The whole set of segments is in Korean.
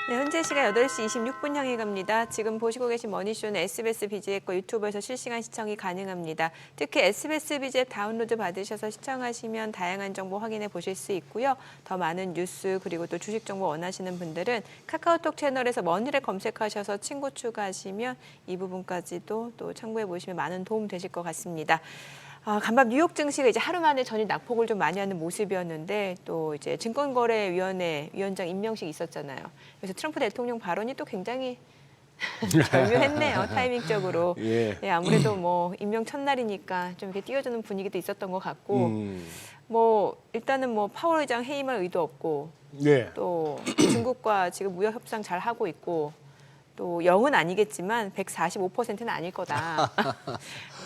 네, 현재 시간 8시 26분 향해 갑니다. 지금 보시고 계신 머니쇼는 SBS BG의 거 유튜브에서 실시간 시청이 가능합니다. 특히 SBS BG 앱 다운로드 받으셔서 시청하시면 다양한 정보 확인해 보실 수 있고요. 더 많은 뉴스 그리고 또 주식 정보 원하시는 분들은 카카오톡 채널에서 머니를 검색하셔서 친구 추가하시면 이 부분까지도 또 참고해 보시면 많은 도움 되실 것 같습니다. 간밤 뉴욕 증시가 이제 하루 만에 전일 낙폭을 좀 많이 하는 모습이었는데 또 이제 증권거래위원회 위원장 임명식이 있었잖아요. 그래서 트럼프 대통령 발언이 또 굉장히 절묘했네요. 타이밍적으로. 예. 예, 아무래도 뭐 임명 첫날이니까 좀 이렇게 띄워주는 분위기도 있었던 것 같고 뭐 일단은 뭐 파월 의장 해임할 의도 없고 예. 또 중국과 지금 무역 협상 잘 하고 있고 또 0은 아니겠지만 145%는 아닐 거다.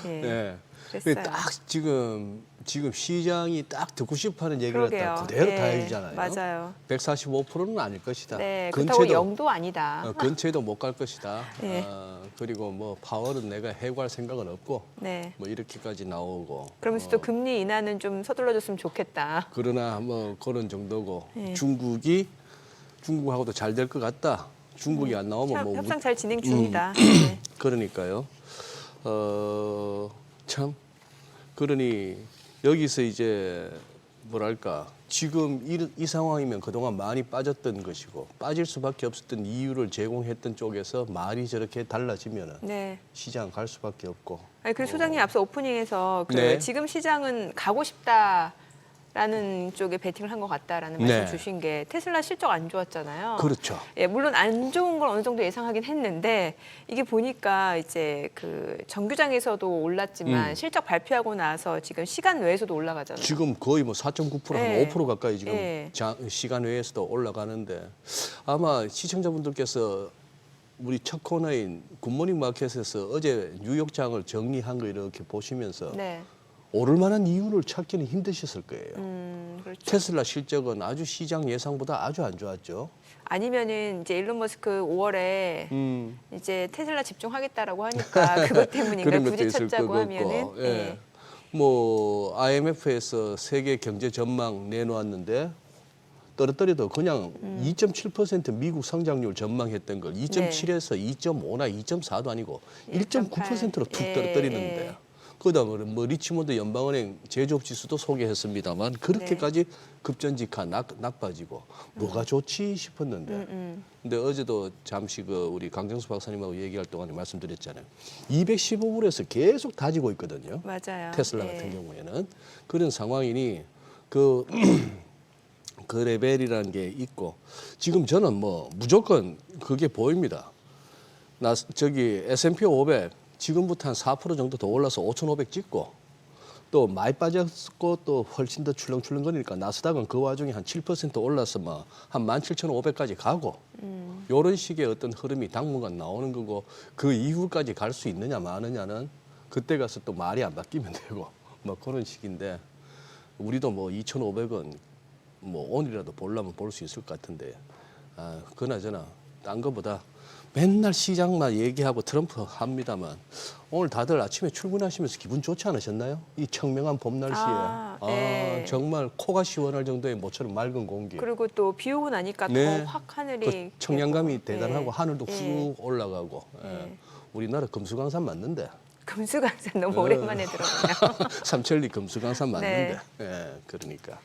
예. 예. 그랬어요. 딱 지금 시장이 딱 듣고 싶어하는 얘기를 그러게요. 딱 그대로 예, 다 해주잖아요. 맞아요. 145%는 아닐 것이다. 네, 그렇다고 근처에도 0도 아니다. 근처에도 못 갈 것이다. 예. 그리고 뭐 파월은 내가 해고할 생각은 없고 네. 뭐 이렇게까지 나오고. 그러면서 또 금리 인하는 좀 서둘러줬으면 좋겠다. 그러나 뭐 그런 정도고 예. 중국하고도 잘 될 것 같다. 중국이 안 나오면 뭐 협상 잘 진행 중이다. 네. 그러니까요. 참 그러니 여기서 이제 뭐랄까 지금 이 상황이면 그동안 많이 빠졌던 것이고 빠질 수밖에 없었던 이유를 제공했던 쪽에서 말이 저렇게 달라지면은 네. 시장 갈 수밖에 없고. 아니, 그 소장님 앞서 오프닝에서 그 네. 지금 시장은 가고 싶다라는 쪽에 베팅을 한 것 같다라는 네. 말씀 주신 게 테슬라 실적 안 좋았잖아요. 그렇죠. 예, 물론 안 좋은 걸 어느 정도 예상하긴 했는데 이게 보니까 이제 그 정규장에서도 올랐지만 실적 발표하고 나서 지금 시간 외에서도 올라가잖아요. 지금 거의 뭐 4.9%, 네. 한 5% 가까이 지금 네. 시간 외에서도 올라가는데 아마 시청자분들께서 우리 첫 코너인 굿모닝 마켓에서 어제 뉴욕장을 정리한 거 이렇게 보시면서 네. 오를 만한 이유를 찾기는 힘드셨을 거예요. 그렇죠. 테슬라 실적은 아주 시장 예상보다 아주 안 좋았죠. 아니면은 이제 일론 머스크 5월에 음. 이제 테슬라 집중하겠다라고 하니까 그것 때문인가 그런 것도 굳이 있을 찾자고 것 하면은 같고. 예. 뭐 IMF에서 세계 경제 전망 내놓았는데 떨어뜨려도 그냥 2.7% 미국 성장률 전망했던 걸 2.7에서 2.5나 2.4도 아니고 1.9%로 툭 떨어뜨리는데 그다음에 뭐 리치몬드 연방은행 제조업 지수도 소개했습니다만 그렇게까지 급전직하 나빠지고 뭐가 좋지 싶었는데 근데 어제도 잠시 그 우리 강정수 박사님하고 얘기할 동안에 말씀드렸잖아요. 215불에서 계속 다지고 있거든요. 맞아요. 테슬라 예. 같은 경우에는 그런 상황이니 그 레벨이라는 게 있고 지금 저는 뭐 무조건 그게 보입니다. 저기 S&P 500 지금부터 한 4% 정도 더 올라서 5,500 찍고 또 많이 빠졌고 또 훨씬 더 출렁출렁거리니까 나스닥은 그 와중에 한 7% 올라서 뭐 한 17,500까지 가고 이런 식의 어떤 흐름이 당분간 나오는 거고 그 이후까지 갈 수 있느냐 마느냐는 그때 가서 또 말이 안 바뀌면 되고 뭐 그런 식인데 우리도 뭐 2,500원 뭐 오늘이라도 보려면 볼 수 있을 것 같은데 그나저나 딴 거보다 맨날 시장만 얘기하고 트럼프 합니다만 오늘 다들 아침에 출근하시면서 기분 좋지 않으셨나요? 이 청명한 봄 날씨에 네. 정말 코가 시원할 정도의 모처럼 맑은 공기. 그리고 또 비 오고 나니까 네. 더 확 하늘이 그 청량감이 되고. 대단하고 예. 하늘도 예. 훅 올라가고. 예. 우리나라 금수강산 맞는데. 금수강산 너무 오랜만에 들어보네요. 삼천리 금수강산 맞는데. 네. 예. 그러니까.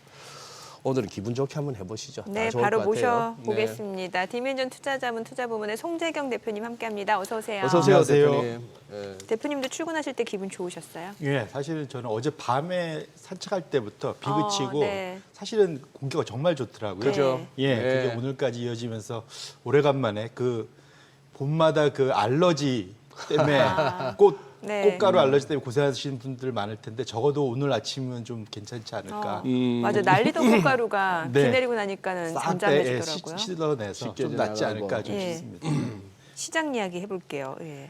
오늘은 기분 좋게 한번 해보시죠. 다 네, 좋을 바로 것 같아요. 모셔보겠습니다. 디멘전 투자자문 투자부문의 송재경 대표님 함께합니다. 어서 오세요. 어서 오세요, 안녕하세요. 대표님. 예. 대표님도 출근하실 때 기분 좋으셨어요? 예, 사실 저는 어제 밤에 산책할 때부터 비 그치고 네. 사실은 공기가 정말 좋더라고요. 그죠? 예, 네. 그게 오늘까지 이어지면서 오래간만에 그 봄마다 그 알러지 때문에 네. 꽃가루 알러지 때문에 고생하시는 분들 많을 텐데 적어도 오늘 아침은 좀 괜찮지 않을까. 맞아, 날리던 콩가루가 네. 비 내리고 나니까는 잠잠해지더라고요. 씻어내서 쉽게 좀 낫지 지나가고. 않을까 좀 예. 싶습니다. 시장 이야기 해볼게요. 예.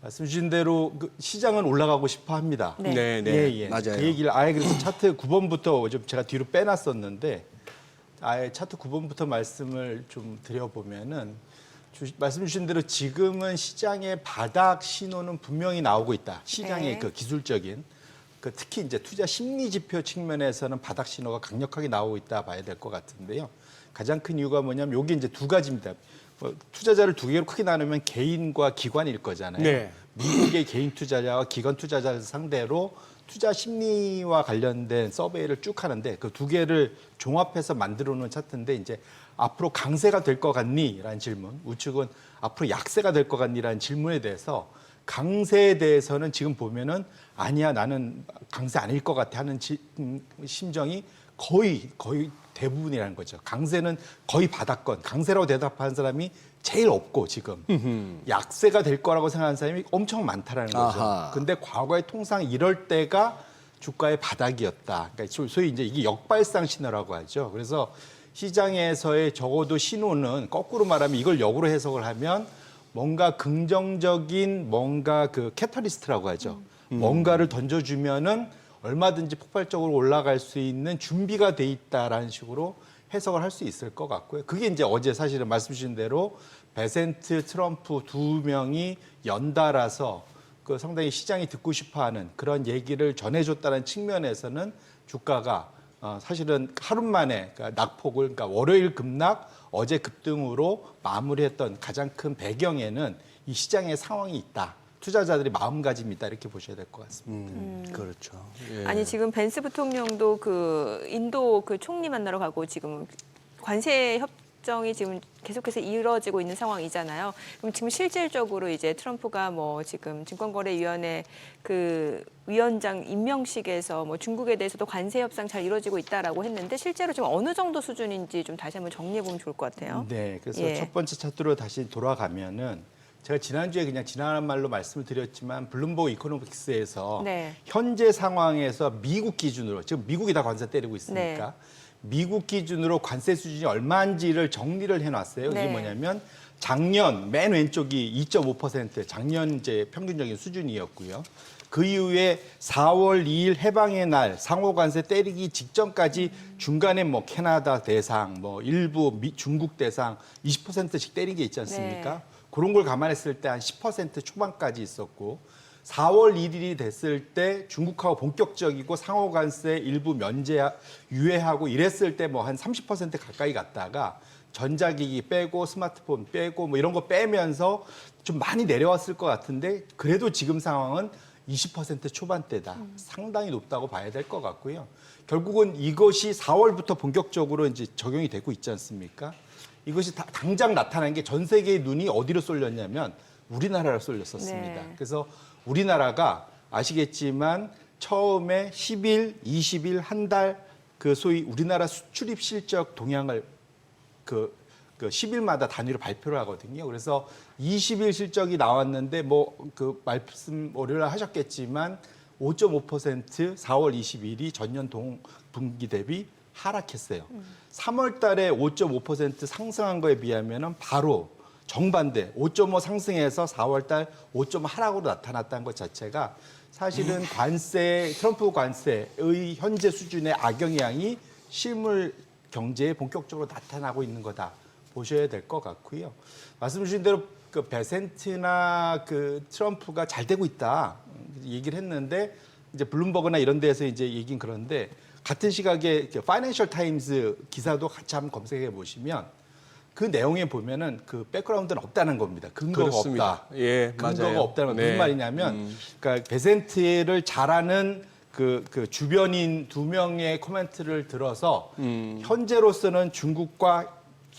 말씀 주신 대로 그 시장은 올라가고 싶어 합니다. 네. 네, 네. 예, 예. 맞아요. 그 얘기를 아예 그래서 차트 9번부터 좀 제가 뒤로 빼놨었는데 아예 차트 9번부터 말씀을 좀 드려보면은 말씀 주신 대로 지금은 시장의 바닥 신호는 분명히 나오고 있다. 시장의 네. 그 기술적인 그 특히 이제 투자 심리 지표 측면에서는 바닥 신호가 강력하게 나오고 있다 봐야 될 것 같은데요. 가장 큰 이유가 뭐냐면 여기 이제 두 가지입니다. 투자자를 두 개로 크게 나누면 개인과 기관일 거잖아요. 네. 미국의 개인 투자자와 기관 투자자를 상대로 투자 심리와 관련된 서베이를 쭉 하는데 그 두 개를 종합해서 만들어 놓은 차트인데 이제 앞으로 강세가 될 것 같니? 라는 질문. 우측은 앞으로 약세가 될 것 같니? 라는 질문에 대해서 강세에 대해서는 지금 보면은 아니야 나는 강세 아닐 것 같아 하는 심정이 거의 대부분이라는 거죠. 강세는 거의 바닥권. 강세라고 대답하는 사람이 제일 없고 지금 약세가 될 거라고 생각하는 사람이 엄청 많다라는 거죠. 아하. 근데 과거에 통상 이럴 때가 주가의 바닥이었다. 그러니까 소위 이제 이게 역발상 신호라고 하죠. 그래서 시장에서의 적어도 신호는 거꾸로 말하면 이걸 역으로 해석을 하면 뭔가 긍정적인 뭔가 그 캐터리스트라고 하죠. 뭔가를 던져주면은 얼마든지 폭발적으로 올라갈 수 있는 준비가 돼 있다라는 식으로 해석을 할 수 있을 것 같고요. 그게 이제 어제 사실은 말씀 주신 대로 베센트, 트럼프 두 명이 연달아서 그 상당히 시장이 듣고 싶어하는 그런 얘기를 전해줬다는 측면에서는 주가가 사실은 하루 만에 그러니까 낙폭을 그러니까 월요일 급락, 어제 급등으로 마무리했던 가장 큰 배경에는 이 시장의 상황이 있다. 투자자들이 마음가짐이 있다 이렇게 보셔야 될 것 같습니다. 그렇죠. 예. 아니 지금 벤스 부통령도 그 인도 그 총리 만나러 가고 지금 관세 협정이 지금 계속해서 이루어지고 있는 상황이잖아요. 그럼 지금 실질적으로 이제 트럼프가 뭐 지금 증권거래위원회 그 위원장 임명식에서 뭐 중국에 대해서도 관세 협상 잘 이루어지고 있다라고 했는데 실제로 지금 어느 정도 수준인지 좀 다시 한번 정리해 보면 좋을 것 같아요. 네, 그래서 예. 첫 번째 차트로 다시 돌아가면은 제가 지난주에 그냥 지난한 말로 말씀을 드렸지만 블룸버그 이코노믹스에서 네. 현재 상황에서 미국 기준으로 지금 미국이 다 관세 때리고 있으니까 네. 미국 기준으로 관세 수준이 얼마인지를 정리를 해놨어요. 이게 네. 뭐냐면 작년 맨 왼쪽이 2.5% 작년 이제 평균적인 수준이었고요. 그 이후에 4월 2일 해방의 날 상호 관세 때리기 직전까지 중간에 뭐 캐나다 대상, 뭐 일부 중국 대상 20%씩 때린 게 있지 않습니까? 네. 그런 걸 감안했을 때 한 10% 초반까지 있었고 4월 1일이 됐을 때 중국하고 본격적이고 상호 관세 일부 유예하고 이랬을 때 뭐 한 30% 가까이 갔다가 전자기기 빼고 스마트폰 빼고 뭐 이런 거 빼면서 좀 많이 내려왔을 것 같은데 그래도 지금 상황은 20% 초반대다. 상당히 높다고 봐야 될 것 같고요. 결국은 이것이 4월부터 본격적으로 이제 적용이 되고 있지 않습니까? 이것이 당장 나타난 게 전 세계의 눈이 어디로 쏠렸냐면 우리나라로 쏠렸었습니다. 네. 그래서 우리나라가 아시겠지만 처음에 10일, 20일, 한 달 그 소위 우리나라 수출입 실적 동향을 그 10일마다 단위로 발표를 하거든요. 그래서 20일 실적이 나왔는데 뭐 그 말씀 월요일 하셨겠지만 5.5% 4월 20일이 전년 동분기 대비 하락했어요. 3월 달에 5.5% 상승한 거에 비하면은 바로 정반대 5.5 상승해서 4월 달 5.5 하락으로 나타났다는 것 자체가 사실은 트럼프 관세의 현재 수준의 악영향이 실물 경제에 본격적으로 나타나고 있는 거다 보셔야 될 것 같고요. 말씀 주신 대로 그 베센트나 그 트럼프가 잘 되고 있다 얘기를 했는데 이제 블룸버그나 이런 데서 이제 얘긴 그런데 같은 시각에 파이낸셜 타임즈 기사도 같이 한번 검색해 보시면 그 내용에 보면은 그 백그라운드는 없다는 겁니다. 근거가 그렇습니다. 없다. 예, 근거가 맞아요. 없다는 건 네. 무슨 말이냐면 그러니까 베센트를 잘하는 그 주변인 두 명의 코멘트를 들어서 현재로서는 중국과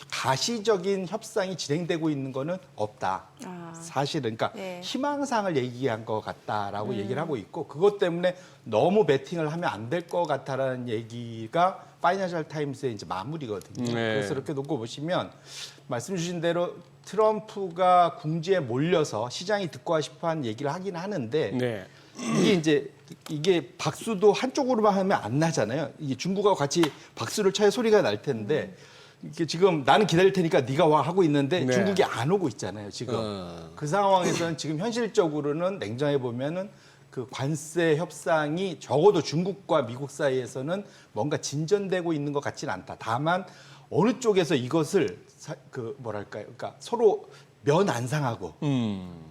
가시적인 협상이 진행되고 있는 거는 없다. 사실은 그러니까 네. 희망상을 얘기한 것 같다라고 얘기를 하고 있고 그것 때문에 너무 베팅을 하면 안 될 것 같다라는 얘기가 파이낸셜 타임스의 이제 마무리거든요. 네. 그래서 이렇게 놓고 보시면 말씀 주신 대로 트럼프가 궁지에 몰려서 시장이 듣고 싶어하는 얘기를 하긴 하는데 네. 이게 박수도 한쪽으로만 하면 안 나잖아요. 이게 중국하고 같이 박수를 쳐야 소리가 날 텐데 이게 지금 나는 기다릴 테니까 네가 와 하고 있는데 네. 중국이 안 오고 있잖아요. 지금 그 상황에서는 지금 현실적으로는 냉정해 보면은 그 관세 협상이 적어도 중국과 미국 사이에서는 뭔가 진전되고 있는 것 같지는 않다. 다만 어느 쪽에서 이것을 그러니까 서로 면 안 상하고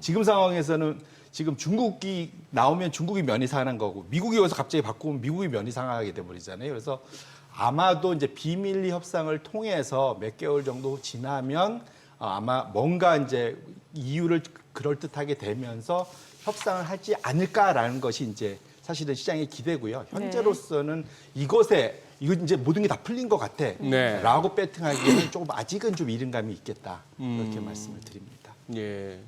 지금 상황에서는 지금 중국이 나오면 중국이 면이 상한 거고 미국이 와서 갑자기 바꾸면 미국이 면이 상하게 돼 버리잖아요. 그래서 아마도 이제 비밀리 협상을 통해서 몇 개월 정도 지나면 아마 뭔가 이제 이유를 그럴듯하게 되면서 협상을 하지 않을까라는 것이 이제 사실은 시장의 기대고요. 현재로서는 이거 이제 모든 게 다 풀린 것 같아. 네. 라고 배팅하기에는 조금 아직은 좀 이른 감이 있겠다. 그렇게 말씀을 드립니다. 예.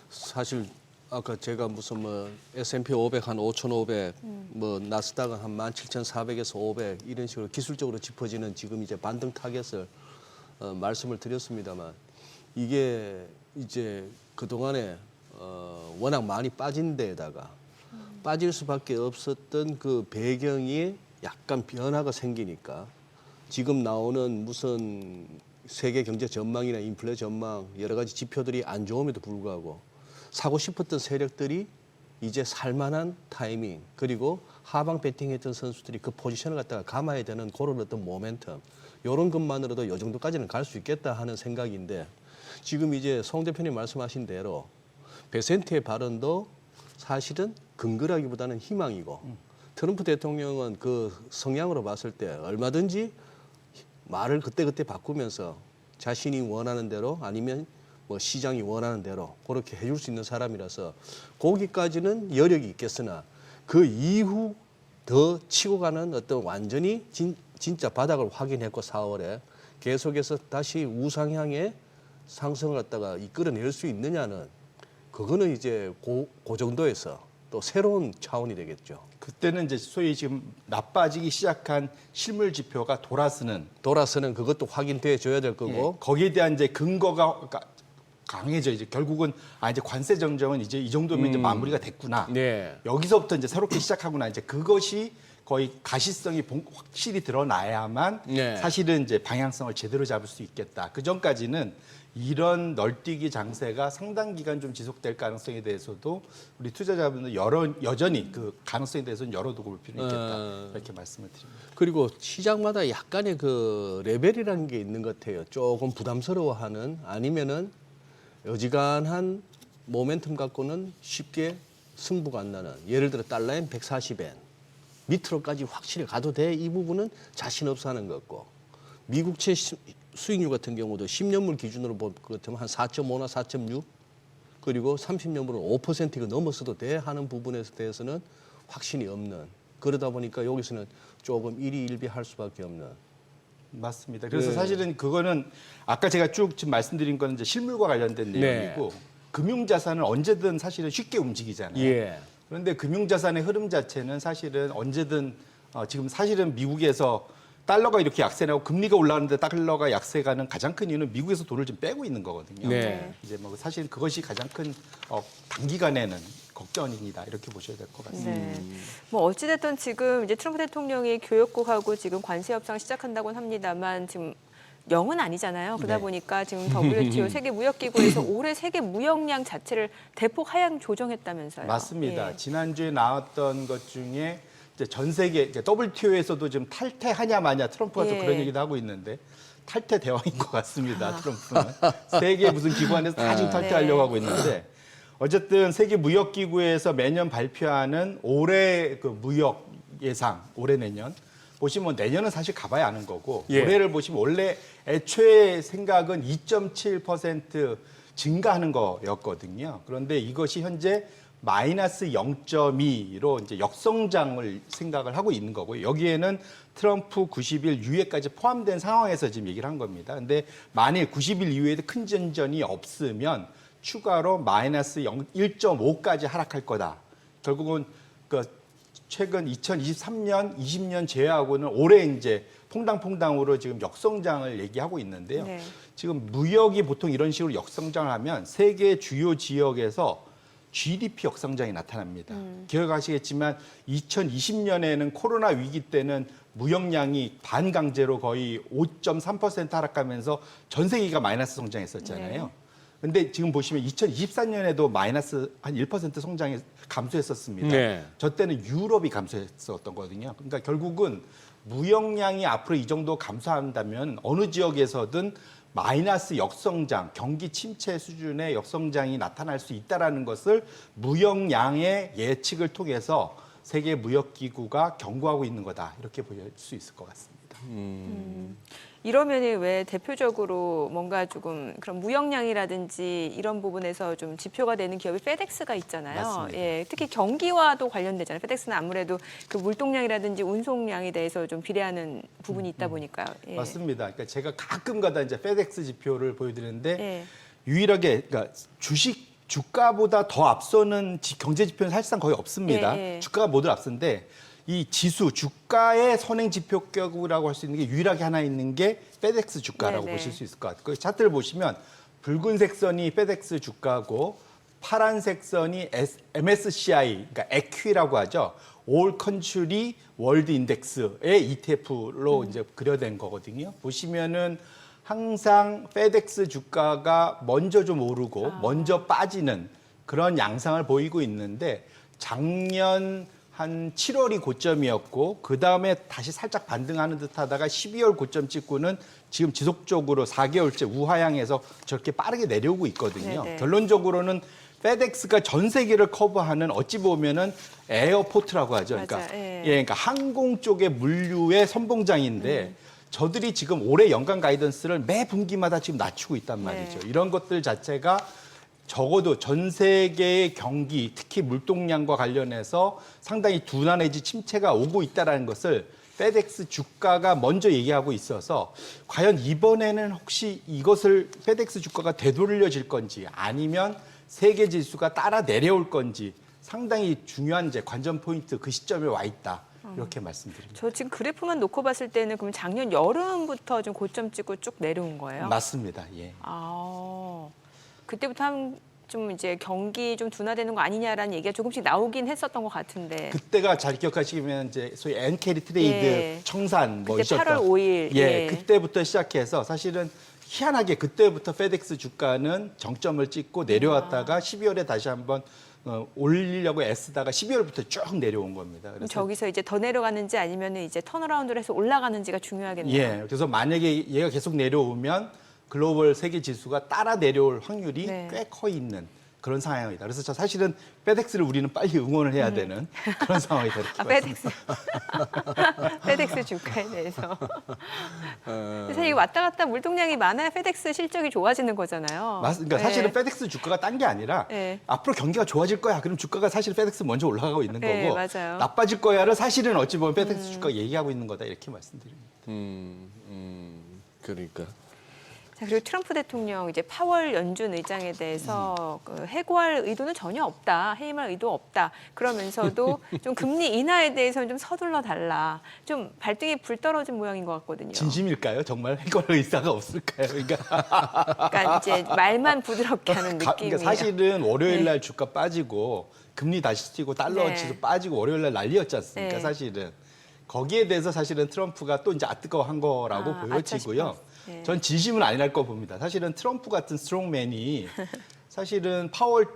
사실 아까 제가 무슨 뭐 S&P 500 한 5,500, 뭐 나스닥은 한 17,400에서 500 이런 식으로 기술적으로 짚어지는 지금 이제 반등 타겟을 말씀을 드렸습니다만 이게 이제 그 동안에 워낙 많이 빠진 데에다가 빠질 수밖에 없었던 그 배경이 약간 변화가 생기니까 지금 나오는 무슨 세계 경제 전망이나 인플레 전망 여러 가지 지표들이 안 좋음에도 불구하고 사고 싶었던 세력들이 이제 살만한 타이밍 그리고 하방 배팅했던 선수들이 그 포지션을 갖다가 감아야 되는 그런 어떤 모멘텀 이런 것만으로도 이 정도까지는 갈 수 있겠다 하는 생각인데 지금 이제 송 대표님 말씀하신 대로 베센트의 발언도 사실은 근거라기보다는 희망이고 트럼프 대통령은 그 성향으로 봤을 때 얼마든지 말을 그때그때 바꾸면서 자신이 원하는 대로 아니면 뭐 시장이 원하는 대로 그렇게 해줄 수 있는 사람이라서 거기까지는 여력이 있겠으나 그 이후 더 치고 가는 어떤 완전히 진짜 바닥을 확인했고 4월에 계속해서 다시 우상향의 상승을 갖다가 이끌어낼 수 있느냐는 그거는 이제 그 정도에서 또 새로운 차원이 되겠죠. 그때는 이제 소위 지금 나빠지기 시작한 실물 지표가 돌아서는 그것도 확인돼 줘야 될 거고 거기에 대한 이제 근거가 그러니까 강해져 이제 결국은 이제 관세 정정은 이제 이 정도면 이제 마무리가 됐구나. 네. 여기서부터 이제 새롭게 시작하구나. 이제 그것이 거의 가시성이 확실히 드러나야만 네. 사실은 이제 방향성을 제대로 잡을 수 있겠다. 그 전까지는 이런 널뛰기 장세가 상당 기간 좀 지속될 가능성에 대해서도 우리 투자자분들 여전히 그 가능성에 대해서는 열어두고 볼 필요는 있겠다. 이렇게 말씀을 드립니다. 그리고 시장마다 약간의 그 레벨이라는 게 있는 것 같아요. 조금 부담스러워하는 아니면은 어지간한 모멘텀 갖고는 쉽게 승부가 안 나는 예를 들어 달러엔 140엔 밑으로까지 확실히 가도 돼 이 부분은 자신 없어 하는 것 같고 미국채 수익률 같은 경우도 10년물 기준으로 볼 것 같으면 한 4.5나 4.6 그리고 30년물은 5%가 넘었어도 돼 하는 부분에 대해서는 확신이 없는 그러다 보니까 여기서는 조금 일희일비할 수밖에 없는 맞습니다. 그래서 네. 사실은 그거는 아까 제가 쭉 지금 말씀드린 건 이제 실물과 관련된 내용이고 금융자산은 언제든 사실은 쉽게 움직이잖아요. 예. 그런데 금융자산의 흐름 자체는 사실은 언제든 지금 사실은 미국에서 달러가 이렇게 약세나고 금리가 올라가는데 달러가 약세가는 가장 큰 이유는 미국에서 돈을 좀 빼고 있는 거거든요. 네. 이제 뭐 사실 그것이 가장 큰 단기간에는 걱정입니다. 이렇게 보셔야 될 것 같습니다. 네. 뭐 어찌됐든 지금 이제 트럼프 대통령이 교역국하고 지금 관세 협상 시작한다고는 합니다만 지금 0은 아니잖아요. 그러다 네. 보니까 지금 WTO 세계무역기구에서 올해 세계 무역량 자체를 대폭 하향 조정했다면서요. 맞습니다. 예. 지난주에 나왔던 것 중에 이제 전 세계 이제 WTO에서도 지금 탈퇴하냐 마냐 트럼프가 또 예. 그런 얘기도 하고 있는데 탈퇴 대왕인 것 같습니다. 트럼프는 세계 무슨 기관에서 다 지금 탈퇴하려고 네. 하고 있는데 어쨌든 세계 무역기구에서 매년 발표하는 올해 그 무역 예상 올해 내년 보시면 내년은 사실 가봐야 아는 거고 예. 올해를 보시면 원래 애초에 생각은 2.7% 증가하는 거였거든요. 그런데 이것이 현재 마이너스 0.2로 이제 역성장을 생각을 하고 있는 거고요. 여기에는 트럼프 90일 유예까지 포함된 상황에서 지금 얘기를 한 겁니다. 근데 만일 90일 이후에도 큰 진전이 없으면 추가로 마이너스 1.5까지 하락할 거다. 결국은 그 최근 2023년, 20년 제외하고는 올해 이제 퐁당퐁당으로 지금 역성장을 얘기하고 있는데요. 네. 지금 무역이 보통 이런 식으로 역성장을 하면 세계 주요 지역에서 GDP 역성장이 나타납니다. 기억하시겠지만 2020년에는 코로나 위기 때는 무역량이 반강제로 거의 5.3% 하락하면서 전 세계가 마이너스 성장했었잖아요. 네. 근데 지금 보시면 2024년에도 마이너스 한 1% 성장이 감소했었습니다. 네. 저 때는 유럽이 감소했었던 거거든요. 그러니까 결국은 무역량이 앞으로 이 정도 감소한다면 어느 지역에서든 마이너스 역성장, 경기 침체 수준의 역성장이 나타날 수 있다는 것을 무역량의 예측을 통해서 세계 무역기구가 경고하고 있는 거다. 이렇게 볼 수 있을 것 같습니다. 이러면은 왜 대표적으로 뭔가 조금 그런 무역량이라든지 이런 부분에서 좀 지표가 되는 기업이 페덱스가 있잖아요. 맞습니다. 예, 특히 경기와도 관련되잖아요. 페덱스는 아무래도 그 물동량이라든지 운송량에 대해서 좀 비례하는 부분이 있다 보니까요. 예. 맞습니다. 그러니까 제가 가끔가다 이제 페덱스 지표를 보여드리는데 예. 유일하게 그러니까 주가보다 더 앞서는 경제 지표는 사실상 거의 없습니다. 예, 예. 주가가 모두 앞선데 이 지수 주가의 선행 지표격이라고 할 수 있는 게 유일하게 하나 있는 게 페덱스 주가라고 네, 네. 보실 수 있을 것 같아요. 그 차트를 보시면 붉은색 선이 페덱스 주가고 파란색 선이 MSCI, 그러니까 에퀴라고 하죠. 올 컨츄리 월드 인덱스의 ETF로 이제 그려낸 거거든요. 보시면은 항상 페덱스 주가가 먼저 좀 오르고 먼저 빠지는 그런 양상을 보이고 있는데 작년 한 7월이 고점이었고 그 다음에 다시 살짝 반등하는 듯하다가 12월 고점 찍고는 지금 지속적으로 4개월째 우하향에서 저렇게 빠르게 내려오고 있거든요. 네네. 결론적으로는 페덱스가 전 세계를 커버하는 어찌 보면은 에어포트라고 하죠. 그러니까 맞아요. 예. 그러니까 항공 쪽의 물류의 선봉장인데 저들이 지금 올해 연간 가이던스를 매 분기마다 지금 낮추고 있단 말이죠. 네. 이런 것들 자체가 적어도 전 세계의 경기, 특히 물동량과 관련해서 상당히 둔화 내지 침체가 오고 있다는 것을 페덱스 주가가 먼저 얘기하고 있어서 과연 이번에는 혹시 이것을 페덱스 주가가 되돌려질 건지 아니면 세계 지수가 따라 내려올 건지 상당히 중요한 이제 관전 포인트 그 시점에 와 있다. 이렇게 말씀드립니다. 저 지금 그래프만 놓고 봤을 때는 그럼 작년 여름부터 좀 고점 찍고 쭉 내려온 거예요? 맞습니다. 예. 아, 그때부터 좀 이제 경기 좀 둔화되는 거 아니냐라는 얘기가 조금씩 나오긴 했었던 것 같은데. 그때가 잘 기억하시면 이제 소위 엔캐리 트레이드 예. 청산 뭐 그때 있었던 8월 5일. 예, 그때부터 시작해서 사실은 희한하게 그때부터 페덱스 주가는 정점을 찍고 내려왔다가 12월에 다시 한번 올리려고 애쓰다가 12월부터 쭉 내려온 겁니다. 그럼 그래서 저기서 이제 더 내려가는지 아니면 이제 턴어라운드를 해서 올라가는지가 중요하겠네요. 예, 그래서 만약에 얘가 계속 내려오면 글로벌 세계 지수가 따라 내려올 확률이 네. 꽤 커 있는 그런 상황이다. 그래서 저 사실은 페덱스를 우리는 빨리 응원을 해야 되는 그런 상황이다. 이렇게 아, 페덱스. 페덱스 주가에 대해서. 그래서 이게 왔다 갔다 물동량이 많아야 페덱스 실적이 좋아지는 거잖아요. 그러니까 네. 사실은 페덱스 주가가 딴 게 아니라 네. 앞으로 경기가 좋아질 거야. 그럼 주가가 사실 페덱스 먼저 올라가고 있는 네, 거고 맞아요. 나빠질 거야를 사실은 어찌 보면 페덱스 주가가 얘기하고 있는 거다 이렇게 말씀드립니다. 그러니까. 자, 그리고 트럼프 대통령 이제 파월 연준 의장에 대해서 그 해고할 의도는 전혀 없다, 해임할 의도 없다. 그러면서도 좀 금리 인하에 대해서는 좀 서둘러 달라. 좀 발등에 불 떨어진 모양인 것 같거든요. 진심일까요? 정말 해결 의사가 없을까요? 그러니까 이제 말만 부드럽게 하는 느낌이에요. 그러니까 사실은 월요일 날 주가 빠지고 금리 다시 뛰고 달러 네. 지수 빠지고 월요일 날 난리였지 않습니까? 네. 사실은 거기에 대해서 사실은 트럼프가 또 이제 아뜨거워한 거라고 아, 보여지고요. 아차 싶어. 네. 전 진심은 아니랄 거 봅니다. 사실은 트럼프 같은 스트롱맨이 사실은 파월이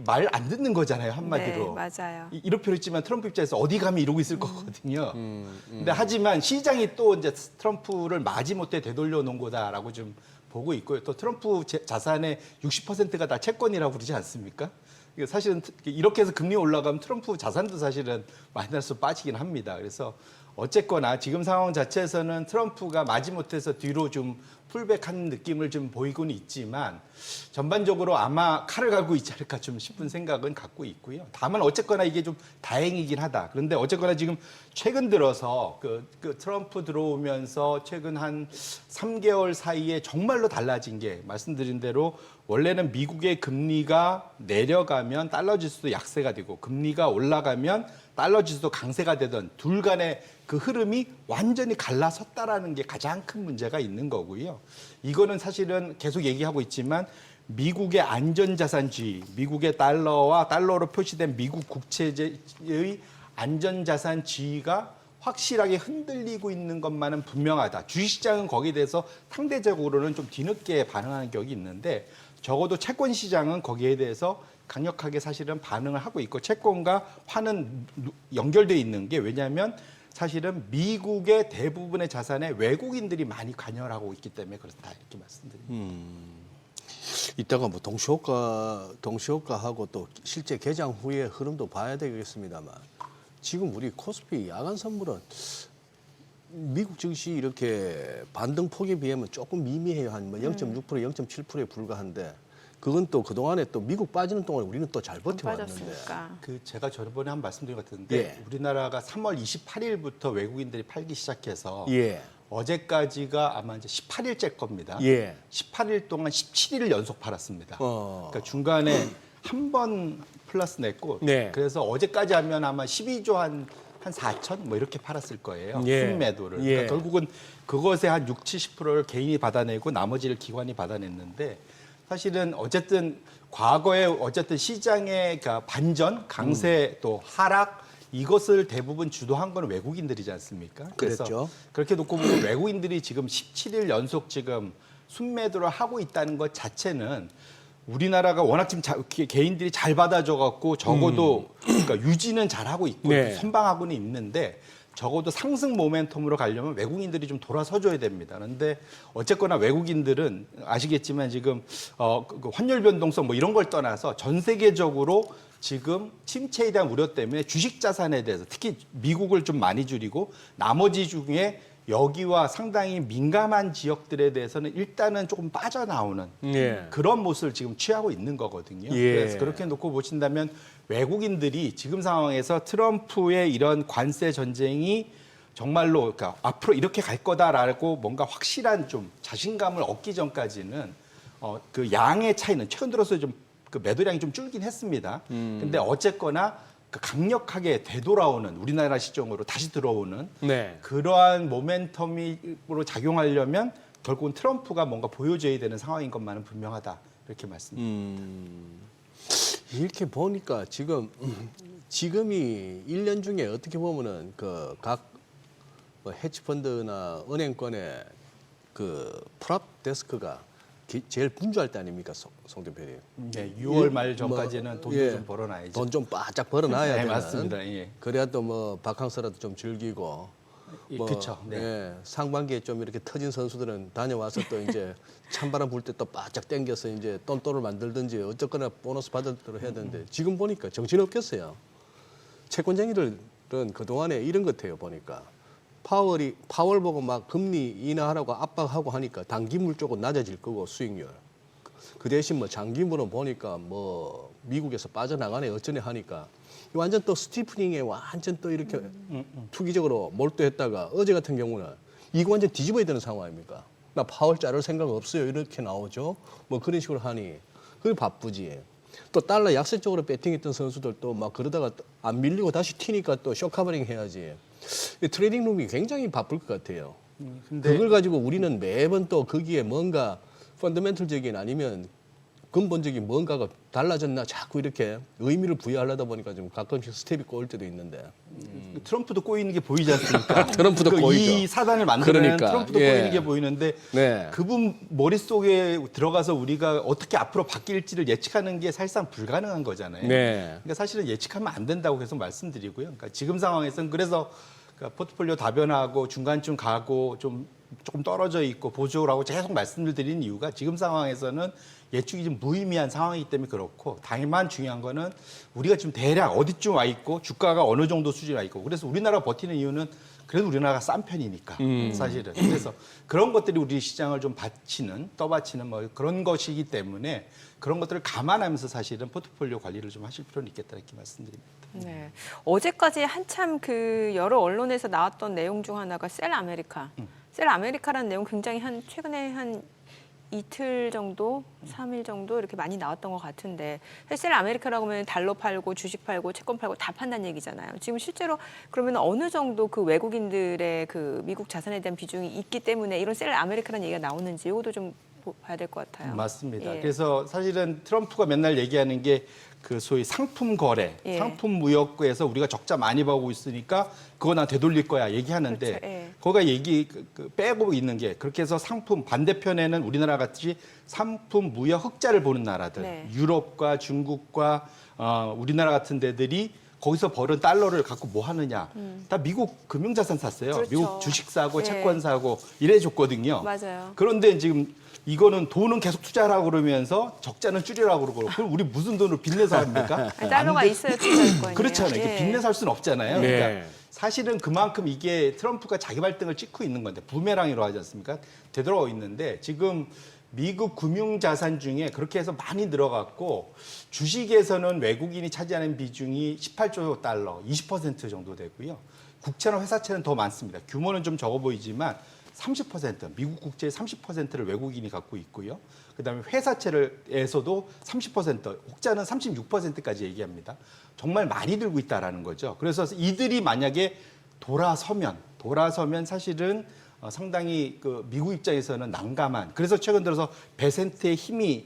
말 안 듣는 거잖아요, 한마디로. 네, 맞아요. 이렇게 표현했지만 트럼프 입장에서 어디 가면 이러고 있을 거거든요. 근데 하지만 시장이 또 이제 트럼프를 마지못해 되돌려 놓은 거다라고 좀 보고 있고요. 또 트럼프 자산의 60%가 다 채권이라고 그러지 않습니까? 이게 사실은 이렇게 해서 금리 올라가면 트럼프 자산도 사실은 마이너스로 빠지긴 합니다. 그래서 어쨌거나 지금 상황 자체에서는 트럼프가 마지못해서 뒤로 좀 풀백한 느낌을 좀 보이고는 있지만 전반적으로 아마 칼을 갈고 있지 않을까 좀 싶은 생각은 갖고 있고요. 다만 어쨌거나 이게 좀 다행이긴 하다. 그런데 어쨌거나 지금 최근 들어서 그 트럼프 들어오면서 최근 한 3개월 사이에 정말로 달라진 게 말씀드린 대로 원래는 미국의 금리가 내려가면 달러 지수도 약세가 되고 금리가 올라가면 달러 지수도 강세가 되던 둘 간의 그 흐름이 완전히 갈라섰다라는 게 가장 큰 문제가 있는 거고요. 이거는 사실은 계속 얘기하고 있지만 미국의 안전자산주의, 미국의 달러와 달러로 표시된 미국 국채의 안전자산주의가 확실하게 흔들리고 있는 것만은 분명하다. 주식시장은 거기에 대해서 상대적으로는 좀 뒤늦게 반응하는 격이 있는데 적어도 채권 시장은 거기에 대해서 강력하게 사실은 반응을 하고 있고 채권과 화는 연결돼 있는 게 왜냐하면 사실은 미국의 대부분의 자산에 외국인들이 많이 관여를 하고 있기 때문에 그렇다 이렇게 말씀드립니다. 이따가 뭐 동시효과하고 또 실제 개장 후의 흐름도 봐야 되겠습니다만 지금 우리 코스피 야간 선물은 미국 증시 이렇게 반등 폭에 비하면 조금 미미해요. 한 뭐 0.6%, 0.7%에 불과한데 그건 또 그동안에 또 미국 빠지는 동안 우리는 또 잘 버텨왔는데. 빠졌으니까. 제가 저번에 한 말씀드린 것 같은데 예. 우리나라가 3월 28일부터 외국인들이 팔기 시작해서 예. 어제까지가 아마 이제 18일째 겁니다. 예. 18일 동안 17일 연속 팔았습니다. 그러니까 중간에 한 번 플러스 냈고 네. 그래서 어제까지 하면 아마 12조 한 4천 뭐 이렇게 팔았을 거예요. 예. 순매도를. 예. 그러니까 결국은 그것의 한 6, 70%를 개인이 받아내고 나머지를 기관이 받아냈는데 사실은 어쨌든 과거에 어쨌든 시장의 그러니까 반전, 강세 또 하락 이것을 대부분 주도한 건 외국인들이지 않습니까? 그래서 그랬죠. 그렇게 놓고 보면 외국인들이 지금 17일 연속 지금 순매도를 하고 있다는 것 자체는 우리나라가 워낙 지금 개인들이 잘 받아줘 갖고 적어도 그러니까 유지는 잘 하고 있고 네. 선방하고는 있는데 적어도 상승 모멘텀으로 가려면 외국인들이 좀 돌아서줘야 됩니다. 그런데 어쨌거나 외국인들은 아시겠지만 지금 그 환율 변동성 뭐 이런 걸 떠나서 전 세계적으로 지금 침체에 대한 우려 때문에 주식 자산에 대해서 특히 미국을 좀 많이 줄이고 나머지 중에 여기와 상당히 민감한 지역들에 대해서는 일단은 조금 빠져나오는 예. 그런 모습을 지금 취하고 있는 거거든요. 예. 그래서 그렇게 놓고 보신다면 외국인들이 지금 상황에서 트럼프의 이런 관세 전쟁이 정말로 그러니까 앞으로 이렇게 갈 거다라고 뭔가 확실한 좀 자신감을 얻기 전까지는 그 양의 차이는 최근 들어서 좀 그 매도량이 좀 줄긴 했습니다. 근데 어쨌거나 그 강력하게 되돌아오는 우리나라 시장으로 다시 들어오는 네. 그러한 모멘텀으로 작용하려면 결국은 트럼프가 뭔가 보여줘야 되는 상황인 것만은 분명하다 이렇게 말씀드립니다. 이렇게 보니까 지금이 1년 중에 어떻게 보면은 그 각 뭐 헤지펀드나 은행권의 그 프랍 데스크가 제일 분주할 때 아닙니까, 송 대표님? 네, 6월 말 전까지는 돈도 좀 벌어놔야죠. 돈 좀 바짝 벌어놔야 네, 되는. 맞습니다. 예. 그래야 또 뭐 바캉스라도 좀 즐기고. 그렇죠. 네. 예, 상반기에 좀 이렇게 터진 선수들은 다녀와서 또 이제 찬바람 불 때 또 바짝 당겨서 이제 똔똔을 만들든지 어쨌거나 보너스 받을 대로 해야 되는데 지금 보니까 정신 없겠어요. 채권쟁이들은 그동안에 이런 것 같아요, 보니까. 파월 보고 막 금리 인하하라고 압박하고 하니까 단기물 쪽은 낮아질 거고 수익률. 그 대신 뭐 장기물은 보니까 뭐 미국에서 빠져나가네 어쩌네 하니까 완전 또 스티프닝에 완전 또 이렇게 투기적으로 몰두했다가 어제 같은 경우는 이거 완전 뒤집어야 되는 상황 아닙니까? 나 파월 자를 생각 없어요 이렇게 나오죠. 뭐 그런 식으로 하니 그게 바쁘지. 또 달러 약세 쪽으로 배팅했던 선수들도 막 그러다가 안 밀리고 다시 튀니까 또 쇼커버링 해야지. 이 트레이딩 룸이 굉장히 바쁠 것 같아요. 근데 그걸 가지고 우리는 매번 또 거기에 뭔가 펀더멘털적인 아니면 근본적인 뭔가가 달라졌나 자꾸 이렇게 의미를 부여하려다 보니까 좀 가끔씩 스텝이 꼬일 때도 있는데. 트럼프도 꼬이는 게 보이지 않습니까? 트럼프도 그 꼬이죠. 이 사단을 만드는 그러니까, 트럼프도 예. 꼬이는 게 보이는데 네. 그분 머릿속에 들어가서 우리가 어떻게 앞으로 바뀔지를 예측하는 게 사실상 불가능한 거잖아요. 네. 그러니까 사실은 예측하면 안 된다고 계속 말씀드리고요. 그러니까 지금 상황에서는 그래서 그러니까 포트폴리오 다변화하고 중간쯤 가고 좀 조금 떨어져 있고 보조를 하고 계속 말씀을 드리는 이유가 지금 상황에서는 예측이 좀 무의미한 상황이기 때문에 그렇고 다만 중요한 거는 우리가 지금 대략 어디쯤 와 있고 주가가 어느 정도 수준에 와 있고 그래서 우리나라가 버티는 이유는 그래도 우리나라가 싼 편이니까 사실은 그래서 그런 것들이 우리 시장을 좀 떠받치는 뭐 그런 것이기 때문에 그런 것들을 감안하면서 사실은 포트폴리오 관리를 좀 하실 필요는 있겠다 이렇게 말씀드립니다. 네. 어제까지 한참 그 여러 언론에서 나왔던 내용 중 하나가 셀 아메리카. 셀 아메리카라는 내용 굉장히 최근에 한 이틀 정도, 3일 정도 이렇게 많이 나왔던 것 같은데 셀 아메리카라고 하면 달러 팔고 주식 팔고 채권 팔고 다 판다는 얘기잖아요. 지금 실제로 그러면 어느 정도 그 외국인들의 그 미국 자산에 대한 비중이 있기 때문에 이런 셀 아메리카라는 얘기가 나오는지 이것도 좀 봐야 될 것 같아요. 맞습니다. 예. 그래서 사실은 트럼프가 맨날 얘기하는 게 그 소위 상품 거래, 예. 상품 무역에서 우리가 적자 많이 보고 있으니까 그거 나 되돌릴 거야 얘기하는데 그렇죠. 예. 거기가 빼고 있는 게 그렇게 해서 상품 반대편에는 우리나라 같이 상품 무역 흑자를 보는 나라들, 네. 유럽과 중국과 우리나라 같은 데들이 거기서 벌은 달러를 갖고 뭐 하느냐. 다 미국 금융자산 샀어요. 그렇죠. 미국 주식 사고 예. 채권 사고 이래 줬거든요. 맞아요. 그런데 지금 이거는 돈은 계속 투자하라고 그러면서 적자는 줄이라고 그러고 그럼 우리 무슨 돈으로 빚내서 합니까? 아니, 달러가 있어야 투자할 거 아니에요. 그렇잖아요. 예. 빚내서 할 수는 없잖아요. 네. 그러니까 사실은 그만큼 이게 트럼프가 자기 발등을 찍고 있는 건데 부메랑이라고 하지 않습니까? 되돌아오고 있는데 지금 미국 금융자산 중에 그렇게 해서 많이 늘어갔고 주식에서는 외국인이 차지하는 비중이 18조 달러, 20% 정도 되고요. 국채나 회사채는 더 많습니다. 규모는 좀 적어 보이지만 30%, 미국 국채의 30%를 외국인이 갖고 있고요. 그다음에 회사채에서도 30%, 혹자는 36%까지 얘기합니다. 정말 많이 들고 있다라는 거죠. 그래서 이들이 만약에 돌아서면 사실은 상당히 그 미국 입장에서는 난감한. 그래서 최근 들어서 베센트의 힘을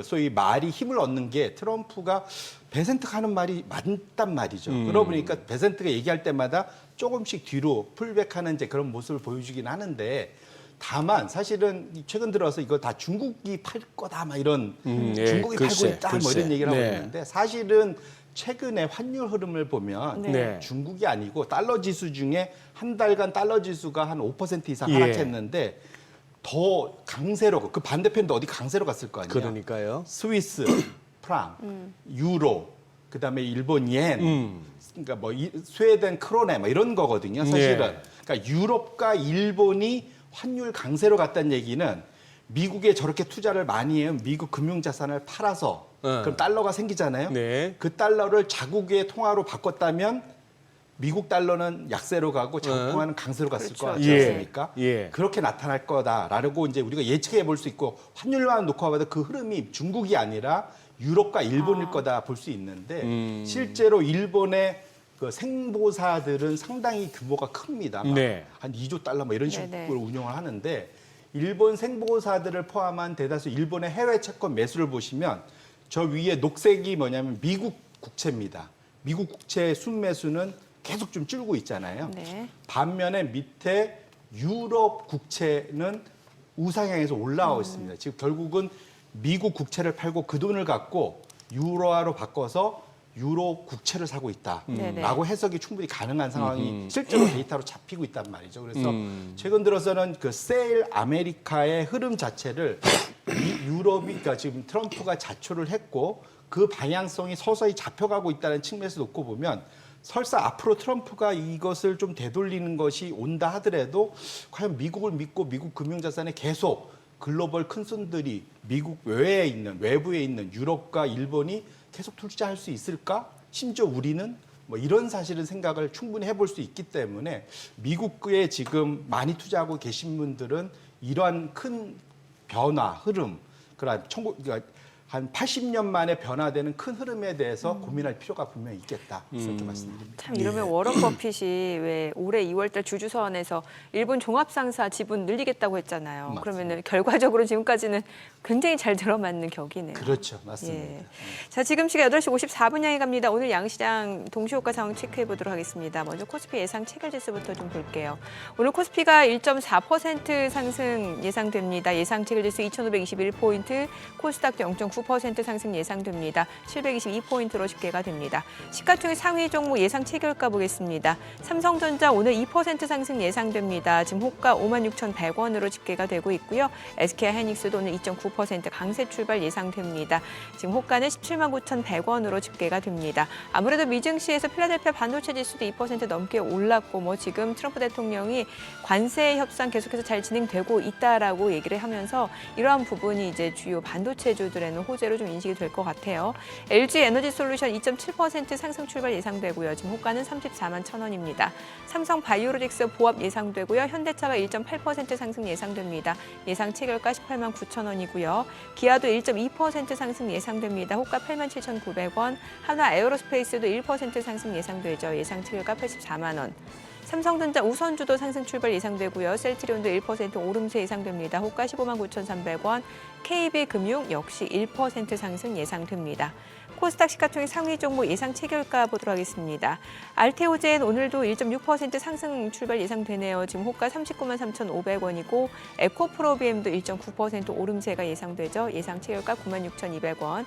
소위 말이 힘을 얻는 게 트럼프가 베센트가 하는 말이 맞단 말이죠. 그러다 보니까 베센트가 얘기할 때마다 조금씩 뒤로 풀백하는 이제 그런 모습을 보여주긴 하는데 다만 사실은 최근 들어서 이거 다 중국이 팔 거다 막 이런 예, 중국이 글쎄, 팔고 있다 뭐 글쎄. 이런 얘기를 하고 네. 있는데 사실은 최근에 환율 흐름을 보면 네. 중국이 아니고 달러 지수 중에 한 달간 달러 지수가 한 5% 이상 예. 하락했는데 더 강세로 그 반대편도 어디 강세로 갔을 거 아니에요. 그러니까요. 스위스, 프랑, 유로, 그다음에 일본 옌, 그러니까 뭐 스웨덴 크로네 뭐 이런 거거든요. 사실은. 네. 그러니까 유럽과 일본이 환율 강세로 갔다는 얘기는 미국에 저렇게 투자를 많이 해요. 미국 금융 자산을 팔아서 그럼 달러가 생기잖아요. 네. 그 달러를 자국의 통화로 바꿨다면 미국 달러는 약세로 가고 자국 통화는 강세로 갔을 그렇죠. 거 같지 예. 않습니까? 예. 그렇게 나타날 거다라고 이제 우리가 예측해 볼 수 있고 환율만 놓고 봐도 그 흐름이 중국이 아니라 유럽과 일본일 거다 볼 수 있는데 실제로 일본의 그 생보사들은 상당히 규모가 큽니다. 막 네. 한 2조 달러 뭐 이런 식으로 네네. 운영을 하는데 일본 생보사들을 포함한 대다수 일본의 해외 채권 매수를 보시면 저 위에 녹색이 뭐냐면 미국 국채입니다. 미국 국채 순매수는 계속 좀 줄고 있잖아요. 네. 반면에 밑에 유럽 국채는 우상향해서 올라가고 있습니다. 지금 결국은 미국 국채를 팔고 그 돈을 갖고 유로화로 바꿔서 유로 국채를 사고 네네. 있다라고 해석이 충분히 가능한 상황이 실제로 데이터로 잡히고 있단 말이죠. 그래서 최근 들어서는 그 세일 아메리카의 흐름 자체를 유럽이 그러니까 지금 트럼프가 자초를 했고 그 방향성이 서서히 잡혀가고 있다는 측면에서 놓고 보면 설사 앞으로 트럼프가 이것을 좀 되돌리는 것이 온다 하더라도 과연 미국을 믿고 미국 금융자산에 계속 글로벌 큰손들이 미국 외에 있는 외부에 있는 유럽과 일본이 계속 투자할 수 있을까? 심지어 우리는 뭐 이런 사실은 생각을 충분히 해볼 수 있기 때문에 미국에 지금 많이 투자하고 계신 분들은 이러한 큰 변화, 흐름, 그러니까 한 80년 만에 변화되는 큰 흐름에 대해서 고민할 필요가 분명히 있겠다. 그렇게 말씀드립니다. 참 이러면 워런 버핏이 왜 올해 2월달 주주서원에서 일본 종합상사 지분 늘리겠다고 했잖아요. 맞습니다. 그러면은 결과적으로 지금까지는 굉장히 잘 들어맞는 격이네요. 그렇죠. 맞습니다. 예. 자, 지금 시각 8시 54분 향해 갑니다. 오늘 양시장 동시효과 상황 체크해 보도록 하겠습니다. 먼저 코스피 예상 체결지수부터 좀 볼게요. 오늘 코스피가 1.4% 상승 예상됩니다. 예상 체결지수 2,521포인트, 코스닥도 0.9% 상승 예상됩니다. 722포인트로 집계가 됩니다. 시가총액 상위 종목 예상 체결가 보겠습니다. 삼성전자 오늘 2% 상승 예상됩니다. 지금 호가 56,100원으로 집계가 되고 있고요. SK하이닉스도 오늘 2.9% 강세 출발 예상됩니다. 지금 호가는 179,100원으로 집계가 됩니다. 아무래도 미증시에서 필라델피아 반도체 지수도 2% 넘게 올랐고 뭐 지금 트럼프 대통령이 관세 협상 계속해서 잘 진행되고 있다라고 얘기를 하면서 이러한 부분이 이제 주요 반도체주들에는 호재로 좀 인식이 될 것 같아요. LG 에너지 솔루션 2.7% 상승 출발 예상되고요. 지금 호가는 34만 1,000원입니다. 삼성 바이오로직스 보합 예상되고요. 현대차가 1.8% 상승 예상됩니다. 예상 체결가 18만 9,000원이고요. 기아도 1.2% 상승 예상됩니다. 호가 87,900원. 한화 에어로스페이스도 1% 상승 예상되죠. 예상 체결가 84만 원. 삼성전자 우선주도 상승 출발 예상되고요. 셀트리온도 1% 오름세 예상됩니다. 호가 15만 9,300원. KB금융 역시 1% 상승 예상됩니다. 코스닥 시가총액 상위 종목 예상 체결가 보도록 하겠습니다. 알테오젠 오늘도 1.6% 상승 출발 예상되네요. 지금 호가 39만 3,500원이고 에코프로비엠도 1.9% 오름세가 예상되죠. 예상 체결가 9만 6,200원.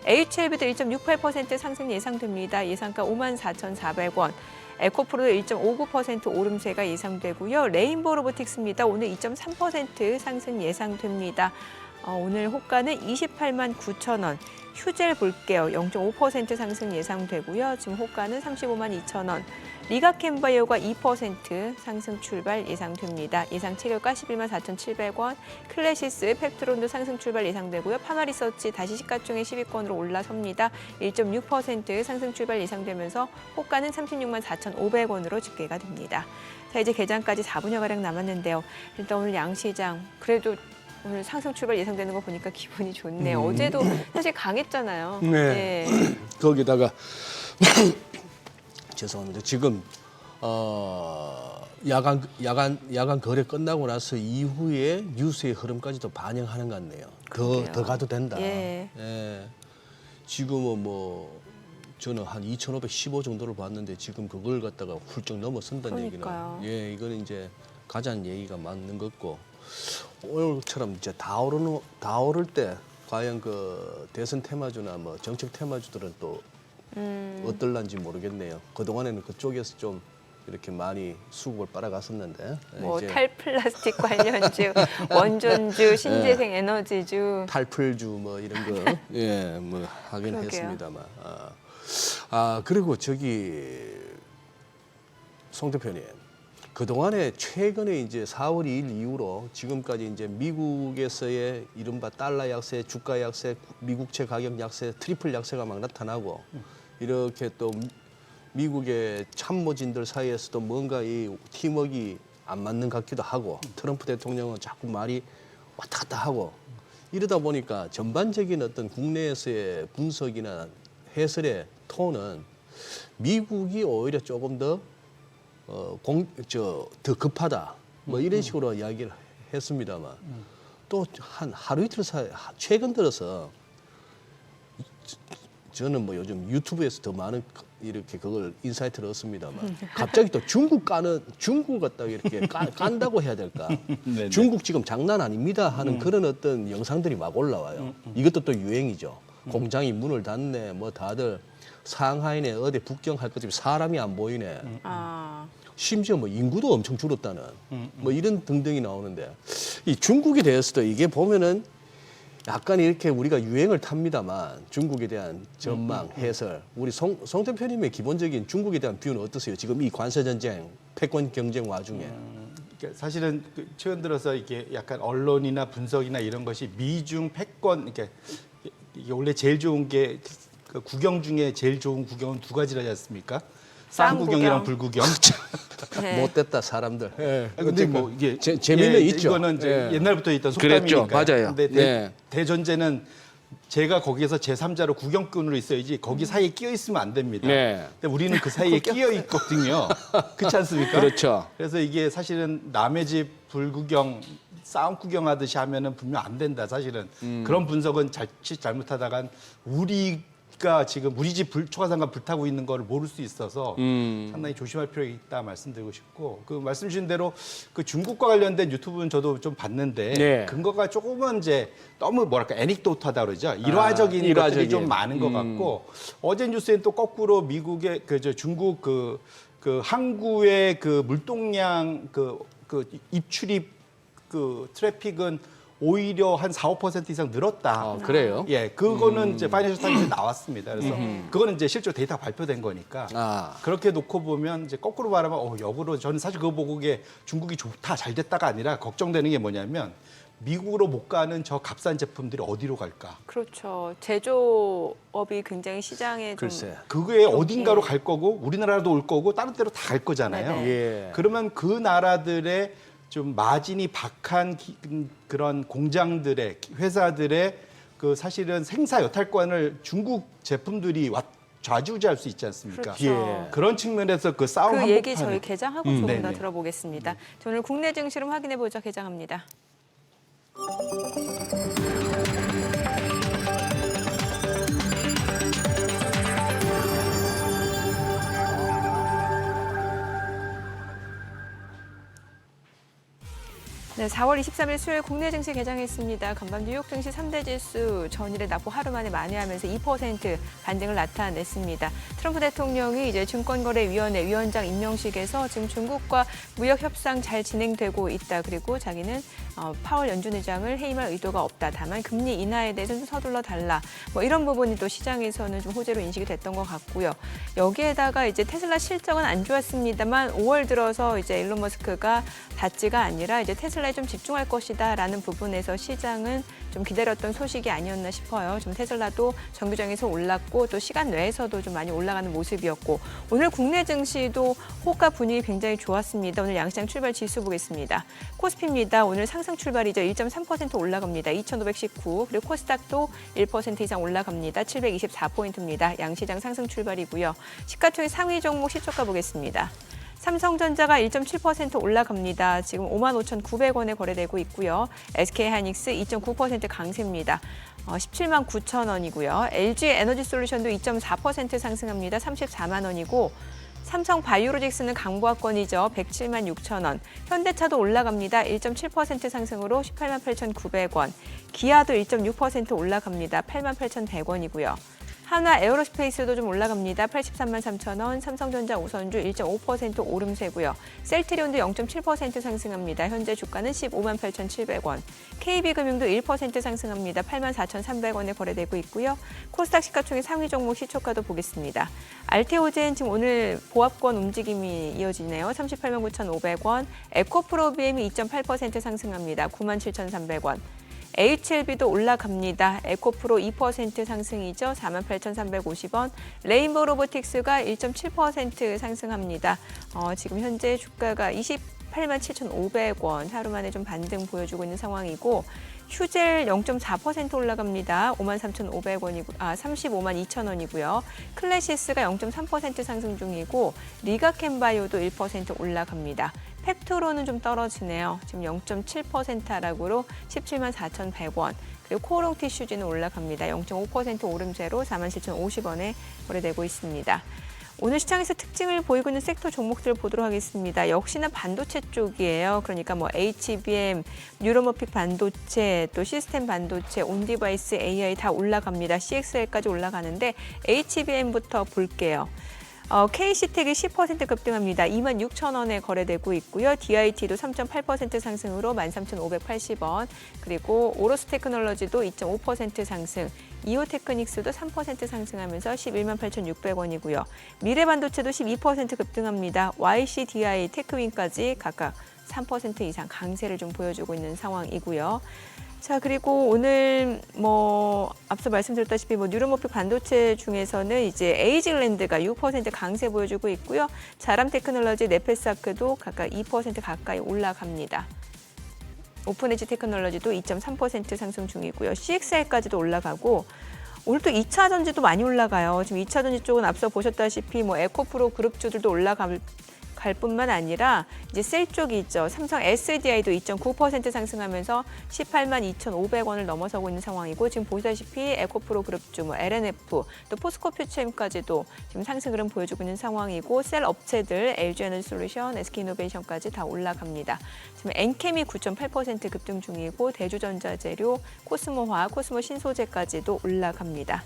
HLB도 1.68% 상승 예상됩니다. 예상가 5만 4,400원. 에코프로도 1.59% 오름세가 예상되고요. 레인보우 로보틱스입니다. 오늘 2.3% 상승 예상됩니다. 오늘 호가는 28만 9천 원. 휴젤 볼게요. 0.5% 상승 예상되고요. 지금 호가는 35만 2천 원. 리가캠바이오가 2% 상승 출발 예상됩니다. 예상 체결가 11만 4,700원. 클래시스, 펩트론도 상승 출발 예상되고요. 파마리서치 다시 시가총액 10위권으로 올라섭니다. 1.6% 상승 출발 예상되면서 호가는 36만 4,500원으로 집계가 됩니다. 자, 이제 개장까지 4분여가량 남았는데요. 일단 오늘 양시장 그래도 오늘 상승 출발 예상되는 거 보니까 기분이 좋네요. 어제도 사실 강했잖아요. 네. 거기다가 죄송합니다. 지금 야간 거래 끝나고 나서 이후에 뉴스의 흐름까지도 반영하는 것 같네요. 더 가도 된다. 예. 예. 지금은 뭐 저는 한 2,515 정도를 봤는데 지금 그걸 갖다가 훌쩍 넘어선다는 그러니까요. 얘기는 이거는 이제 가자는 얘기가 맞는 것 같고 오늘처럼 이제 다 오를 때 과연 그 대선 테마주나 뭐 정책 테마주들은 또 어떨란지 모르겠네요. 그동안에는 그쪽에서 좀 이렇게 많이 수급을 빨아갔었는데 뭐 이제 탈플라스틱 관련주, 원전주, 신재생 에너지주. 탈풀주 뭐 이런 거 예, 뭐 하긴 그러게요. 했습니다만 그리고 저기 송 대표님 그동안에 최근에 이제 4월 2일 이후로 지금까지 이제 미국에서의 이른바 달러 약세, 주가 약세, 미국채 가격 약세, 트리플 약세가 막 나타나고 이렇게 또 미국의 참모진들 사이에서도 뭔가 이 팀워크가 안 맞는 것 같기도 하고 트럼프 대통령은 자꾸 말이 왔다 갔다 하고 이러다 보니까 전반적인 어떤 국내에서의 분석이나 해설의 톤은 미국이 오히려 조금 더 더 급하다 뭐 이런 식으로 이야기를 했습니다만 또 한 하루 이틀 사이 최근 들어서 저는 뭐 요즘 유튜브에서 더 많은 이렇게 그걸 인사이트를 얻습니다만 갑자기 또 중국 갖다가 이렇게 깐다고 해야 될까? 네네. 중국 지금 장난 아닙니다 하는 그런 어떤 영상들이 막 올라와요. 이것도 또 유행이죠. 공장이 문을 닫네, 뭐 다들 상하이네 어디 북경할 것 같으면 사람이 안 보이네. 심지어 뭐 인구도 엄청 줄었다는 뭐 이런 등등이 나오는데 이 중국에 대해서도 이게 보면은 약간 이렇게 우리가 유행을 탑니다만 중국에 대한 전망, 해설 우리 송 대표님의 기본적인 중국에 대한 뷰는 어떠세요? 지금 이 관세 전쟁, 패권 경쟁 와중에 그러니까 사실은 최근 들어서 이게 약간 언론이나 분석이나 이런 것이 미중 패권 이게 원래 제일 좋은 게 그 구경 중에 제일 좋은 구경은 두 가지라지 않습니까? 쌍구경이랑 불구경. 네. 못됐다 사람들. 예. 근데 뭐 이게 재미는 있죠. 이거는 이제 예. 옛날부터 있던 그랬죠. 속담이니까. 맞아요. 근데 네. 대전제는 제가 거기에서 제3자로 구경꾼으로 있어야지 거기 사이에 끼어 있으면 안 됩니다. 네. 근데 우리는 그 사이에 끼어 있거든요. 그렇지 않습니까? 그렇죠. 그래서 이게 사실은 남의 집 불구경, 싸움 구경하듯이 하면은 분명 안 된다. 사실은 그런 분석은 자칫 잘못하다간 우리가 지금 우리 집 초가상가 불타고 있는 거를 모를 수 있어서 상당히 조심할 필요가 있다 말씀드리고 싶고 그 말씀 주신 대로 그 중국과 관련된 유튜브는 저도 좀 봤는데 네. 근거가 조금은 이제 너무 뭐랄까 애닉도트하다 그러죠. 일화적인 것들이 일화적인. 좀 많은 것 같고 어제 뉴스에는 또 거꾸로 미국의 중국 그 항구의 그 물동량 그 입출입 그 트래픽은 오히려 한 4~5% 이상 늘었다. 그래요? 예, 그거는 이제 파이낸셜 타임즈에 나왔습니다. 그래서 그거는 이제 실제로 데이터가 발표된 거니까 그렇게 놓고 보면 이제 거꾸로 말하면 역으로 저는 사실 그거 보고 그게 중국이 좋다, 잘 됐다가 아니라 걱정되는 게 뭐냐면 미국으로 못 가는 저 값싼 제품들이 어디로 갈까? 그렇죠. 제조업이 굉장히 시장에 좀 글쎄. 그게 어딘가로 갈 거고 우리나라도 올 거고 다른 데로 다 갈 거잖아요. 네네. 예. 그러면 그 나라들의 좀 마진이 박한 그런 공장들의 회사들의 그 사실은 생사 여탈권을 중국 제품들이 좌지우지할 수 있지 않습니까? 그렇죠. 예. 그런 측면에서 그 싸움 그 한복판에 얘기 저희 개장하고 조금 더 네네. 들어보겠습니다. 자, 오늘 국내 증시를 확인해 보죠. 개장합니다. 네, 4월 23일 수요일 국내 증시 개장했습니다. 간밤 뉴욕 증시 3대 지수 전일에 낙보 하루 만에 만회하면서 2% 반등을 나타냈습니다. 트럼프 대통령이 이제 증권거래위원회 위원장 임명식에서 지금 중국과 무역 협상 잘 진행되고 있다. 그리고 자기는 파월 연준 의장을 해임할 의도가 없다. 다만 금리 인하에 대해서는 좀 서둘러 달라. 뭐 이런 부분이 또 시장에서는 좀 호재로 인식이 됐던 것 같고요. 여기에다가 이제 테슬라 실적은 안 좋았습니다만 5월 들어서 이제 일론 머스크가 닷지가 아니라 이제 테슬라에 좀 집중할 것이다라는 부분에서 시장은 좀 기다렸던 소식이 아니었나 싶어요. 좀 테슬라도 정규장에서 올랐고 또 시간 내에서도 좀 많이 올라가는 모습이었고 오늘 국내 증시도 호가 분위기 굉장히 좋았습니다. 오늘 양시장 출발 지수 보겠습니다. 코스피입니다. 오늘 상승 출발이죠. 1.3% 올라갑니다. 2,519. 그리고 코스닥도 1% 이상 올라갑니다. 724포인트입니다. 양시장 상승 출발이고요. 시가총액 상위 종목 시초가 보겠습니다. 삼성전자가 1.7% 올라갑니다. 지금 55,900원에 거래되고 있고요. SK하이닉스 2.9% 강세입니다. 17만 9천 원이고요. LG에너지솔루션도 2.4% 상승합니다. 34만 원이고 삼성 바이오로직스는 강보합권이죠. 107만 6천 원. 현대차도 올라갑니다. 1.7% 상승으로 18만 8,900원. 기아도 1.6% 올라갑니다. 8만 8,100원이고요. 한화 에어로스페이스도 좀 올라갑니다. 83만 3천 원, 삼성전자 우선주 1.5% 오름세고요. 셀트리온도 0.7% 상승합니다. 현재 주가는 15만 8,700원. KB금융도 1% 상승합니다. 8만 4,300원에 거래되고 있고요. 코스닥 시가총액 상위 종목 시초가도 보겠습니다. 알테오젠 지금 오늘 보합권 움직임이 이어지네요. 38만 9,500원. 에코프로비엠이 2.8% 상승합니다. 9만 7,300원. HLB도 올라갑니다. 에코프로 2% 상승이죠. 48,350원. 레인보우 로보틱스가 1.7% 상승합니다. 지금 현재 주가가 28만 7,500원. 하루 만에 좀 반등 보여주고 있는 상황이고 휴젤 0.4% 올라갑니다. 53,500원이고 35만 2천 원이고요. 클래시스가 0.3% 상승 중이고 리가켄바이오도 1% 올라갑니다. 펩토로는 좀 떨어지네요. 지금 0.7% 하락으로 17만 4,100원. 그리고 코오롱 티슈즈는 올라갑니다. 0.5% 오름세로 47,050원에 거래되고 있습니다. 오늘 시장에서 특징을 보이고 있는 섹터 종목들을 보도록 하겠습니다. 역시나 반도체 쪽이에요. 그러니까 뭐 HBM, 뉴로모픽 반도체, 또 시스템 반도체, 온디바이스, AI 다 올라갑니다. CXL까지 올라가는데 HBM부터 볼게요. KC텍이 10% 급등합니다. 2만 6천 원에 거래되고 있고요. DIT도 3.8% 상승으로 13,580원. 그리고 오로스 테크놀로지도 2.5% 상승. 이오테크닉스도 3% 상승하면서 11만 8,600원이고요. 미래반도체도 12% 급등합니다. YCDI, 테크윈까지 각각 3% 이상 강세를 좀 보여주고 있는 상황이고요. 자, 그리고 오늘 앞서 말씀드렸다시피 뉴로모픽 반도체 중에서는 이제 에이징랜드가 6% 강세 보여주고 있고요. 자람 테크놀로지, 네페스아크도 각각 2% 가까이 올라갑니다. 오픈에지 테크놀로지도 2.3% 상승 중이고요. CXL까지도 올라가고 오늘 또 2차 전지도 많이 올라가요. 지금 2차 전지 쪽은 앞서 보셨다시피 에코프로 그룹주들도 올라갈 뿐만 아니라 이제 셀 쪽이 있죠. 삼성 SDI도 2.9% 상승하면서 18만 2,500원을 넘어서고 있는 상황이고 지금 보시다시피 에코프로 그룹주, LNF, 또 포스코 퓨처엠까지도 지금 상승 흐름 보여주고 있는 상황이고 셀 업체들 LG에너지솔루션, SK이노베이션까지 다 올라갑니다. 지금 엔캠이 9.8% 급등 중이고 대주전자재료, 코스모화학, 코스모신소재까지도 올라갑니다.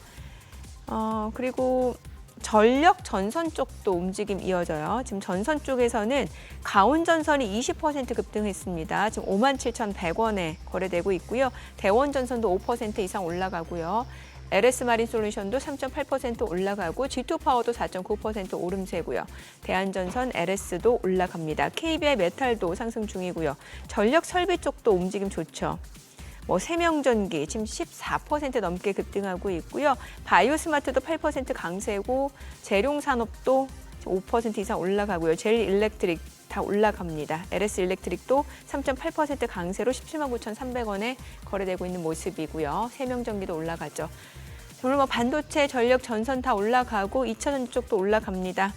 그리고 전력 전선 쪽도 움직임 이어져요. 지금 전선 쪽에서는 가온전선이 20% 급등했습니다. 지금 57,100원에 거래되고 있고요. 대원전선도 5% 이상 올라가고요. LS마린솔루션도 3.8% 올라가고 G2파워도 4.9% 오름세고요. 대한전선, LS도 올라갑니다. KBI 메탈도 상승 중이고요. 전력 설비 쪽도 움직임 좋죠. 세명전기 지금 14% 넘게 급등하고 있고요. 바이오스마트도 8% 강세고 재룡산업도 5% 이상 올라가고요. 제일일렉트릭 다 올라갑니다. LS일렉트릭도 3.8% 강세로 17만 9,300원에 거래되고 있는 모습이고요. 세명전기도 올라가죠. 오늘 반도체, 전력, 전선 다 올라가고 2차 전지 쪽도 올라갑니다.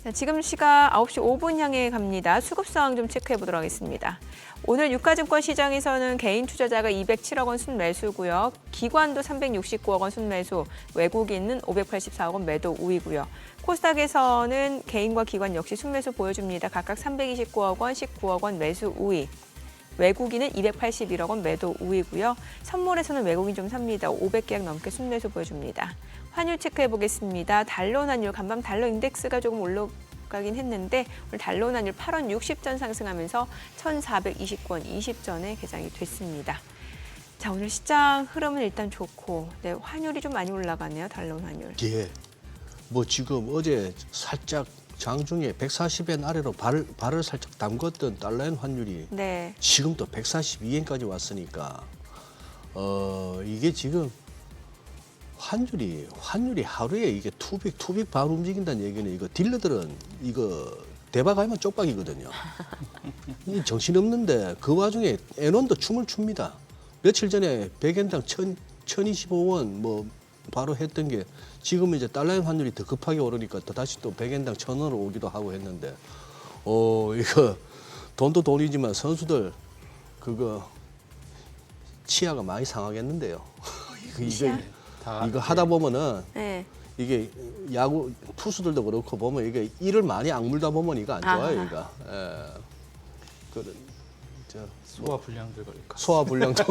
자, 지금 시각 9시 5분 향해 갑니다. 수급 상황 좀 체크해 보도록 하겠습니다. 오늘 유가증권 시장에서는 개인 투자자가 207억 원 순매수고요. 기관도 369억 원 순매수, 외국인은 584억 원 매도 우위고요. 코스닥에서는 개인과 기관 역시 순매수 보여줍니다. 각각 329억 원, 19억 원 매수 우위. 외국인은 281억 원 매도 우위고요. 선물에서는 외국인 좀 삽니다. 500계약 넘게 순매수 보여줍니다. 환율 체크해 보겠습니다. 달러 환율, 간밤 달러 인덱스가 조금 고가긴 했는데 오늘 달러 환율 8원 60전 상승하면서 1,420권 20전에 개장이 됐습니다. 자, 오늘 시장 흐름은 일단 좋고 네, 환율이 좀 많이 올라가네요. 달러 환율. 예. 뭐 지금 어제 살짝 장중에 140엔 아래로 발을 살짝 담궜던 달러엔 환율이 네. 지금 또 142엔까지 왔으니까 이게 지금 환율이 하루에 이게 투빅 바로 움직인다는 얘기는 이거 딜러들은 이거 대박하면 쪽박이거든요. 이 정신없는데 그 와중에 엔원도 춤을 춥니다. 며칠 전에 100엔당 1,025원 뭐 바로 했던 게 지금 이제 달러의 환율이 더 급하게 오르니까 또 다시 또 100엔당 1,000원으로 오기도 하고 했는데 이거 돈도 돈이지만 선수들 그거 치아가 많이 상하겠는데요. 치아? 이거 하다 보면은 네. 이게 야구 투수들도 그렇고 보면 이게 이를 많이 악물다 보면 이거 안 좋아요, 이거. 소화 불량들 걸릴 것 소화 불량도.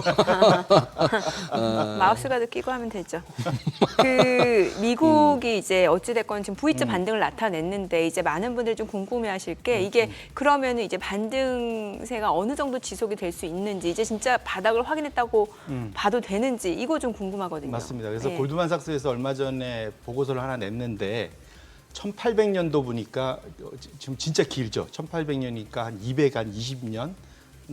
마우스가드 끼고 하면 되죠. 그 미국이 이제 어찌됐건 지금 V자 반등을 나타냈는데 이제 많은 분들이 좀 궁금해하실 게 이게 그러면은 이제 반등세가 어느 정도 지속이 될 수 있는지 이제 진짜 바닥을 확인했다고 봐도 되는지 이거 좀 궁금하거든요. 맞습니다. 그래서 네. 골드만삭스에서 얼마 전에 보고서를 하나 냈는데 1800년도 보니까 지금 진짜 길죠. 1800년이니까 한 20년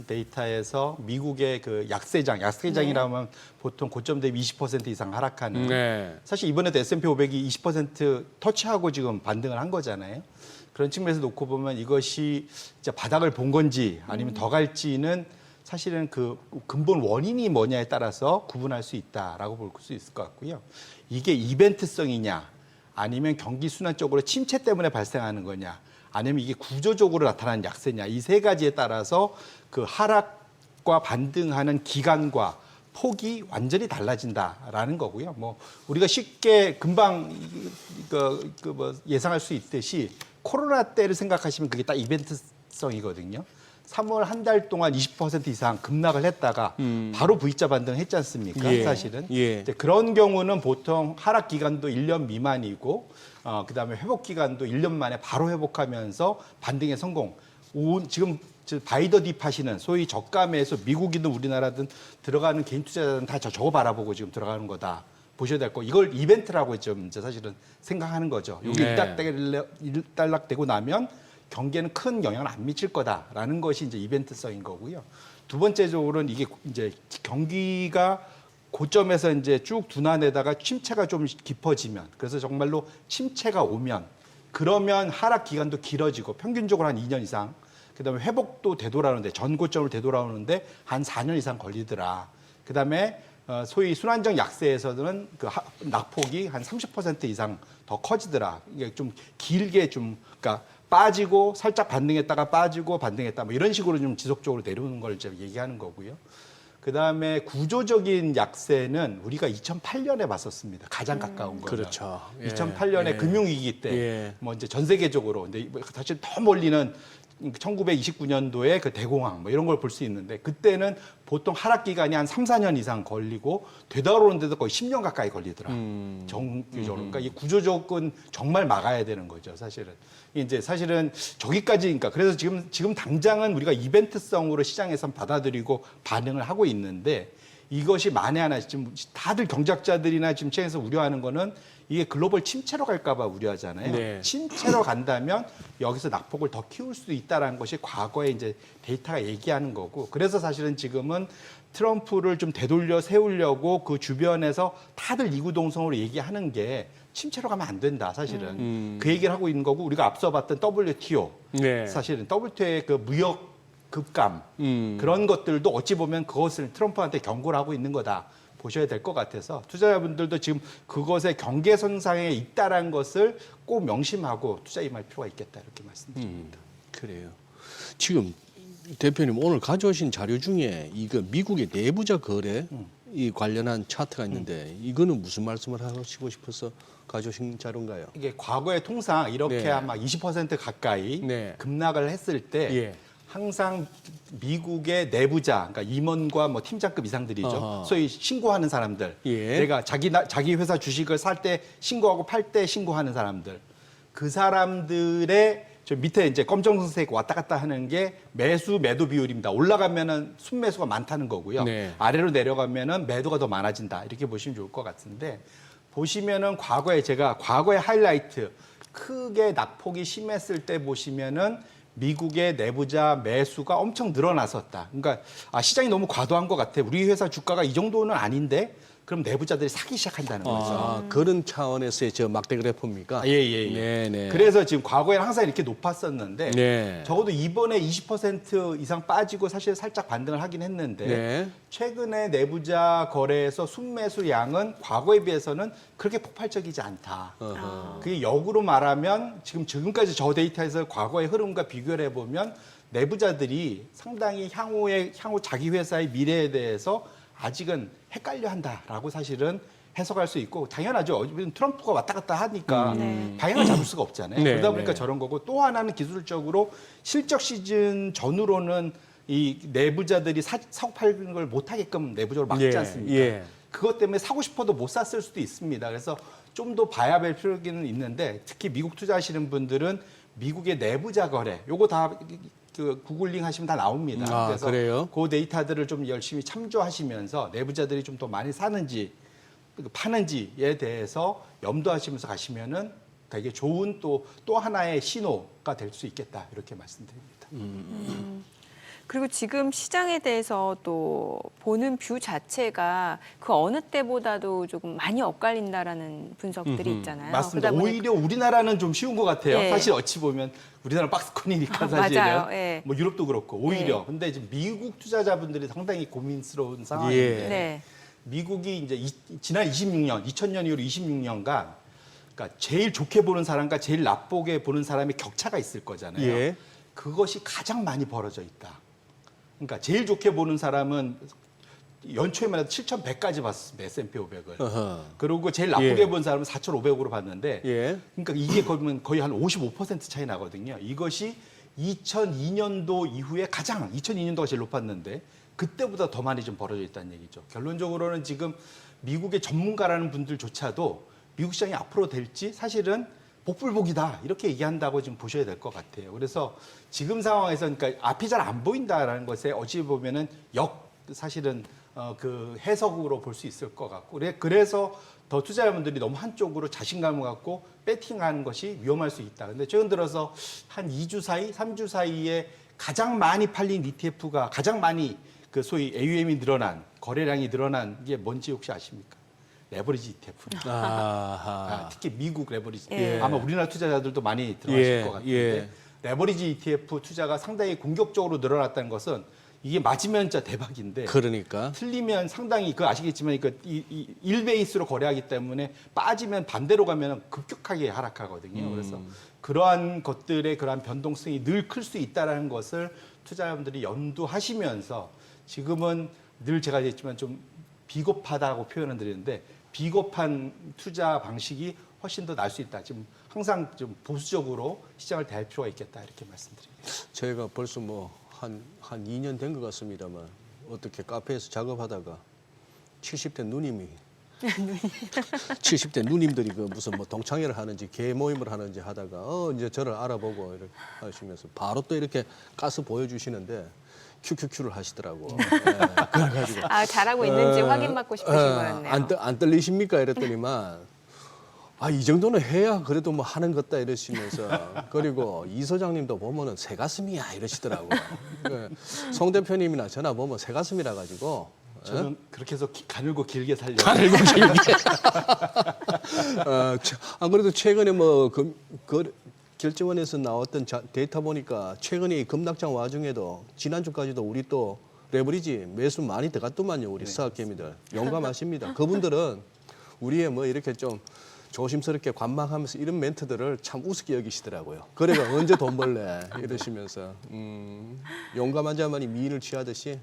데이터에서 미국의 그 약세장이라면 보통 고점 대비 20% 이상 하락하는. 네. 사실 이번에도 S&P 500이 20% 터치하고 지금 반등을 한 거잖아요. 그런 측면에서 놓고 보면 이것이 진짜 바닥을 본 건지 아니면 더 갈지는 사실은 그 근본 원인이 뭐냐에 따라서 구분할 수 있다라고 볼 수 있을 것 같고요. 이게 이벤트성이냐 아니면 경기 순환적으로 침체 때문에 발생하는 거냐 아니면 이게 구조적으로 나타나는 약세냐 이 세 가지에 따라서 그 하락과 반등하는 기간과 폭이 완전히 달라진다라는 거고요. 뭐 우리가 쉽게 금방 뭐 예상할 수 있듯이 코로나 때를 생각하시면 그게 딱 이벤트성이거든요. 3월 한 달 동안 20% 이상 급락을 했다가 바로 V자 반등했지 않습니까? 예. 사실은. 예. 근데 그런 경우는 보통 하락 기간도 1년 미만이고 그다음에 회복 기간도 1년 만에 바로 회복하면서 반등에 성공. 지금 바이더 딥 하시는 소위 저가매에서 미국이든 우리나라든 들어가는 개인 투자자들은 다 저거 바라보고 지금 들어가는 거다. 보셔야 될 거. 이걸 이벤트라고 좀 이제 사실은 생각하는 거죠. 여기 네. 일단락되고 나면 경기에는 큰 영향을 안 미칠 거다라는 것이 이제 이벤트성인 거고요. 두 번째적으로는 이게 이제 경기가 고점에서 이제 쭉 둔화되다가 침체가 좀 깊어지면 그래서 정말로 침체가 오면 그러면 하락 기간도 길어지고 평균적으로 한 2년 이상 그다음에 회복도 되돌아오는데 전고점을 되돌아오는데 한 4년 이상 걸리더라. 그다음에 소위 순환적 약세에서는 그 낙폭이 한 30% 이상 더 커지더라. 이게 좀 길게 좀 그러니까 빠지고 살짝 반등했다가 빠지고 반등했다 뭐 이런 식으로 좀 지속적으로 내려오는 걸 이제 얘기하는 거고요. 그다음에 구조적인 약세는 우리가 2008년에 봤었습니다. 가장 가까운 거죠. 그렇죠. 예. 2008년에 예. 금융위기 때 예. 뭐 이제 전 세계적으로 근데 사실 더 멀리는 1929년도에 그 대공황 뭐 이런 걸 볼 수 있는데 그때는 보통 하락 기간이 한 3, 4년 이상 걸리고 되돌아오는데도 거의 10년 가까이 걸리더라. 정규적으로. 그러니까 이 구조적은 정말 막아야 되는 거죠, 사실은. 이제 사실은 저기까지 그러니까 그래서 지금 당장은 우리가 이벤트성으로 시장에선 받아들이고 반응을 하고 있는데 이것이 만에 하나 지금 다들 경제학자들이나 지금 시장에서 우려하는 거는 이게 글로벌 침체로 갈까 봐 우려하잖아요. 네. 침체로 간다면 여기서 낙폭을 더 키울 수도 있다라는 것이 과거에 이제 데이터가 얘기하는 거고 그래서 사실은 지금은 트럼프를 좀 되돌려 세우려고 그 주변에서 다들 이구동성으로 얘기하는 게 침체로 가면 안 된다 사실은 그 얘기를 하고 있는 거고 우리가 앞서 봤던 WTO 네. 사실은 WTO의 그 무역 급감 그런 것들도 어찌 보면 그것을 트럼프한테 경고를 하고 있는 거다 보셔야 될 것 같아서 투자자분들도 지금 그것의 경계선상에 있다라는 것을 꼭 명심하고 투자 임할 필요가 있겠다 이렇게 말씀드립니다. 그래요. 지금 대표님 오늘 가져오신 자료 중에 이거 미국의 내부자 거래 이 관련한 차트가 있는데 이거는 무슨 말씀을 하시고 싶어서 가져오신 자료인가요? 이게 과거에 통상 이렇게 네. 아마 20% 가까이 네. 급락을 했을 때 예. 항상 미국의 내부자, 그러니까 임원과 뭐 팀장급 이상들이죠. 어허. 소위 신고하는 사람들. 예. 내가 자기 회사 주식을 살 때 신고하고 팔 때 신고하는 사람들. 그 사람들의 저 밑에 이제 검정색 왔다 갔다 하는 게 매수 매도 비율입니다. 올라가면은 순매수가 많다는 거고요. 네. 아래로 내려가면은 매도가 더 많아진다. 이렇게 보시면 좋을 것 같은데 보시면은 과거의 하이라이트 크게 낙폭이 심했을 때 보시면은 미국의 내부자 매수가 엄청 늘어났었다. 그러니까 시장이 너무 과도한 것 같아. 우리 회사 주가가 이 정도는 아닌데 그럼 내부자들이 사기 시작한다는 거죠. 그런 차원에서의 저 막대 그래프입니까? 예. 네네. 그래서 지금 과거에는 항상 이렇게 높았었는데 네. 적어도 이번에 20% 이상 빠지고 사실 살짝 반등을 하긴 했는데 네. 최근에 내부자 거래에서 순매수 양은 과거에 비해서는 그렇게 폭발적이지 않다. 그게 역으로 말하면 지금까지 저 데이터에서 과거의 흐름과 비교를 해보면 내부자들이 상당히 향후 자기 회사의 미래에 대해서 아직은 헷갈려 한다라고 사실은 해석할 수 있고 당연하죠. 트럼프가 왔다 갔다 하니까 방향을 잡을 수가 없잖아요. 네, 그러다 보니까 네. 저런 거고 또 하나는 기술적으로 실적 시즌 전후로는 이 내부자들이 사고 파는 걸 못하게끔 내부적으로 막지 예, 않습니까? 예. 그것 때문에 사고 싶어도 못 샀을 수도 있습니다. 그래서 좀 더 봐야 될 필요는 있는데 특히 미국 투자하시는 분들은 미국의 내부자 거래 요거 다 그 구글링 하시면 다 나옵니다. 그래서 그래요? 그 데이터들을 좀 열심히 참조하시면서 내부자들이 좀 더 많이 사는지 파는지에 대해서 염두하시면서 가시면은 되게 좋은 또 하나의 신호가 될 수 있겠다 이렇게 말씀드립니다. 그리고 지금 시장에 대해서 또 보는 뷰 자체가 그 어느 때보다도 조금 많이 엇갈린다라는 분석들이 있잖아요. 맞습니다. 그러다 보니까 오히려 우리나라는 좀 쉬운 것 같아요. 예. 사실 어찌 보면 우리나라 박스권이니까 사실은 맞아요. 예. 뭐 유럽도 그렇고 오히려 예. 근데 이제 미국 투자자분들이 상당히 고민스러운 상황인데 예. 네. 미국이 이제 지난 26년, 2000년 이후로 26년간 그러니까 제일 좋게 보는 사람과 제일 나쁘게 보는 사람의 격차가 있을 거잖아요. 예. 그것이 가장 많이 벌어져 있다. 그러니까 제일 좋게 보는 사람은 연초에만 해도 7,100까지 봤습니다. S&P 500을. 어허. 그리고 제일 나쁘게 예. 본 사람은 4,500으로 봤는데 예. 그러니까 이게 거의 한 55% 차이 나거든요. 이것이 2002년도 이후에 2002년도가 제일 높았는데 그때보다 더 많이 좀 벌어져 있다는 얘기죠. 결론적으로는 지금 미국의 전문가라는 분들조차도 미국 시장이 앞으로 될지 사실은 복불복이다 이렇게 얘기한다고 지금 보셔야 될 것 같아요. 그래서 지금 상황에서 그러니까 앞이 잘 안 보인다라는 것에 어찌 보면은 사실은 그 해석으로 볼 수 있을 것 같고 그래서 더 투자자분들이 너무 한쪽으로 자신감을 갖고 배팅하는 것이 위험할 수 있다. 근데 최근 들어서 한 2주 사이, 3주 사이에 가장 많이 팔린 ETF가 가장 많이 그 소위 AUM이 늘어난 거래량이 늘어난 게 뭔지 혹시 아십니까? 레버리지 ETF입니다. 아하. 특히 미국 레버리지. 예. 아마 우리나라 투자자들도 많이 들어가실 예, 것 같은데 예. 레버리지 ETF 투자가 상당히 공격적으로 늘어났다는 것은 이게 맞으면 진짜 대박인데 그러니까. 틀리면 상당히 아시겠지만 이 1베이스로 거래하기 때문에 빠지면 반대로 가면 급격하게 하락하거든요. 그래서 그러한 것들의 그러한 변동성이 늘 클 수 있다는 것을 투자자분들이 염두하시면서 지금은 늘 제가 얘기했지만 좀 비겁하다고 표현을 드리는데 비겁한 투자 방식이 훨씬 더 나을 수 있다. 지금 항상 좀 보수적으로 시장을 대할 필요가 있겠다 이렇게 말씀드립니다. 제가 벌써 한 2년 된 것 같습니다만 어떻게 카페에서 작업하다가 70대 누님이 70대 누님들이 그 무슨 동창회를 하는지 개 모임을 하는지 하다가 이제 저를 알아보고 이렇게 하시면서 바로 또 이렇게 가서 보여주시는데 QQQ를 하시더라고. 그래가지고 잘하고 있는지 확인받고 싶으신 거였네요. 안 떨리십니까? 이랬더니만 이 정도는 해야 그래도 하는 것다 이러시면서 그리고 이 소장님도 보면은 새가슴이야 이러시더라고요. 송 대표님이나 저나 보면 새가슴이라 가지고 저는 그렇게 해서 가늘고 길게 살려고. 가늘고 길게. 안 그래도 최근에 결정원에서 나왔던 데이터 보니까 최근에 이 급락장 와중에도 지난주까지도 우리 또 레버리지 매수 많이 들어갔더만요. 우리 스타트업개미들 용감하십니다. 그분들은 우리의 이렇게 좀 조심스럽게 관망하면서 이런 멘트들을 참 우습게 여기시더라고요. 그래가 언제 돈 벌래 이러시면서 용감한 자만이 미인을 취하듯이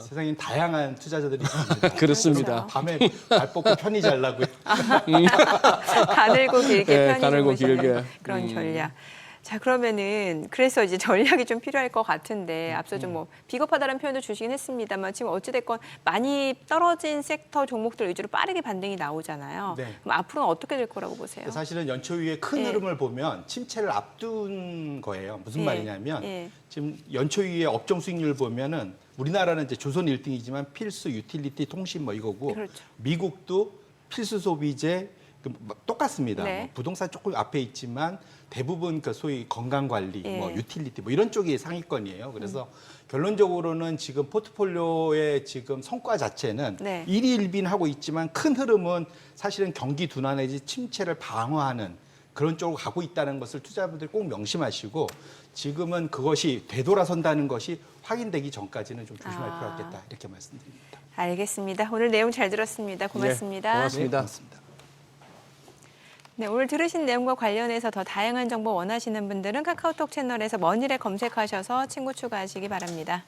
세상엔 다양한 투자자들이 있습니다. 그렇습니다. 밤에 발 뻗고 편히 잘라고요. 가늘고 길게 네, 편히 가늘고 주무시는 길게. 그런 전략. 자, 그러면은 그래서 이제 전략이 좀 필요할 것 같은데 앞서 좀 뭐 비겁하다는 표현도 주시긴 했습니다만 지금 어찌됐건 많이 떨어진 섹터 종목들 위주로 빠르게 반등이 나오잖아요. 네. 그럼 앞으로는 어떻게 될 거라고 보세요? 사실은 연초 이후에 큰 예. 흐름을 보면 침체를 앞둔 거예요. 무슨 예. 말이냐면 예. 지금 연초 이후에 업종 수익률 보면은 우리나라는 이제 조선 1등이지만 필수, 유틸리티, 통신 뭐 이거고 그렇죠. 미국도 필수 소비재 똑같습니다. 네. 뭐 부동산 조금 앞에 있지만 대부분 그 소위 건강 관리, 예. 뭐 유틸리티 뭐 이런 쪽이 상위권이에요. 그래서 결론적으로는 지금 포트폴리오의 지금 성과 자체는 네. 일희일빈하고 있지만 큰 흐름은 사실은 경기 둔화 내지 침체를 방어하는 그런 쪽으로 가고 있다는 것을 투자자분들이 꼭 명심하시고 지금은 그것이 되돌아선다는 것이 확인되기 전까지는 좀 조심할 필요가 있겠다 이렇게 말씀드립니다. 알겠습니다. 오늘 내용 잘 들었습니다. 고맙습니다. 네, 고맙습니다. 고맙습니다. 네, 오늘 들으신 내용과 관련해서 더 다양한 정보 원하시는 분들은 카카오톡 채널에서 머니를 검색하셔서 친구 추가하시기 바랍니다.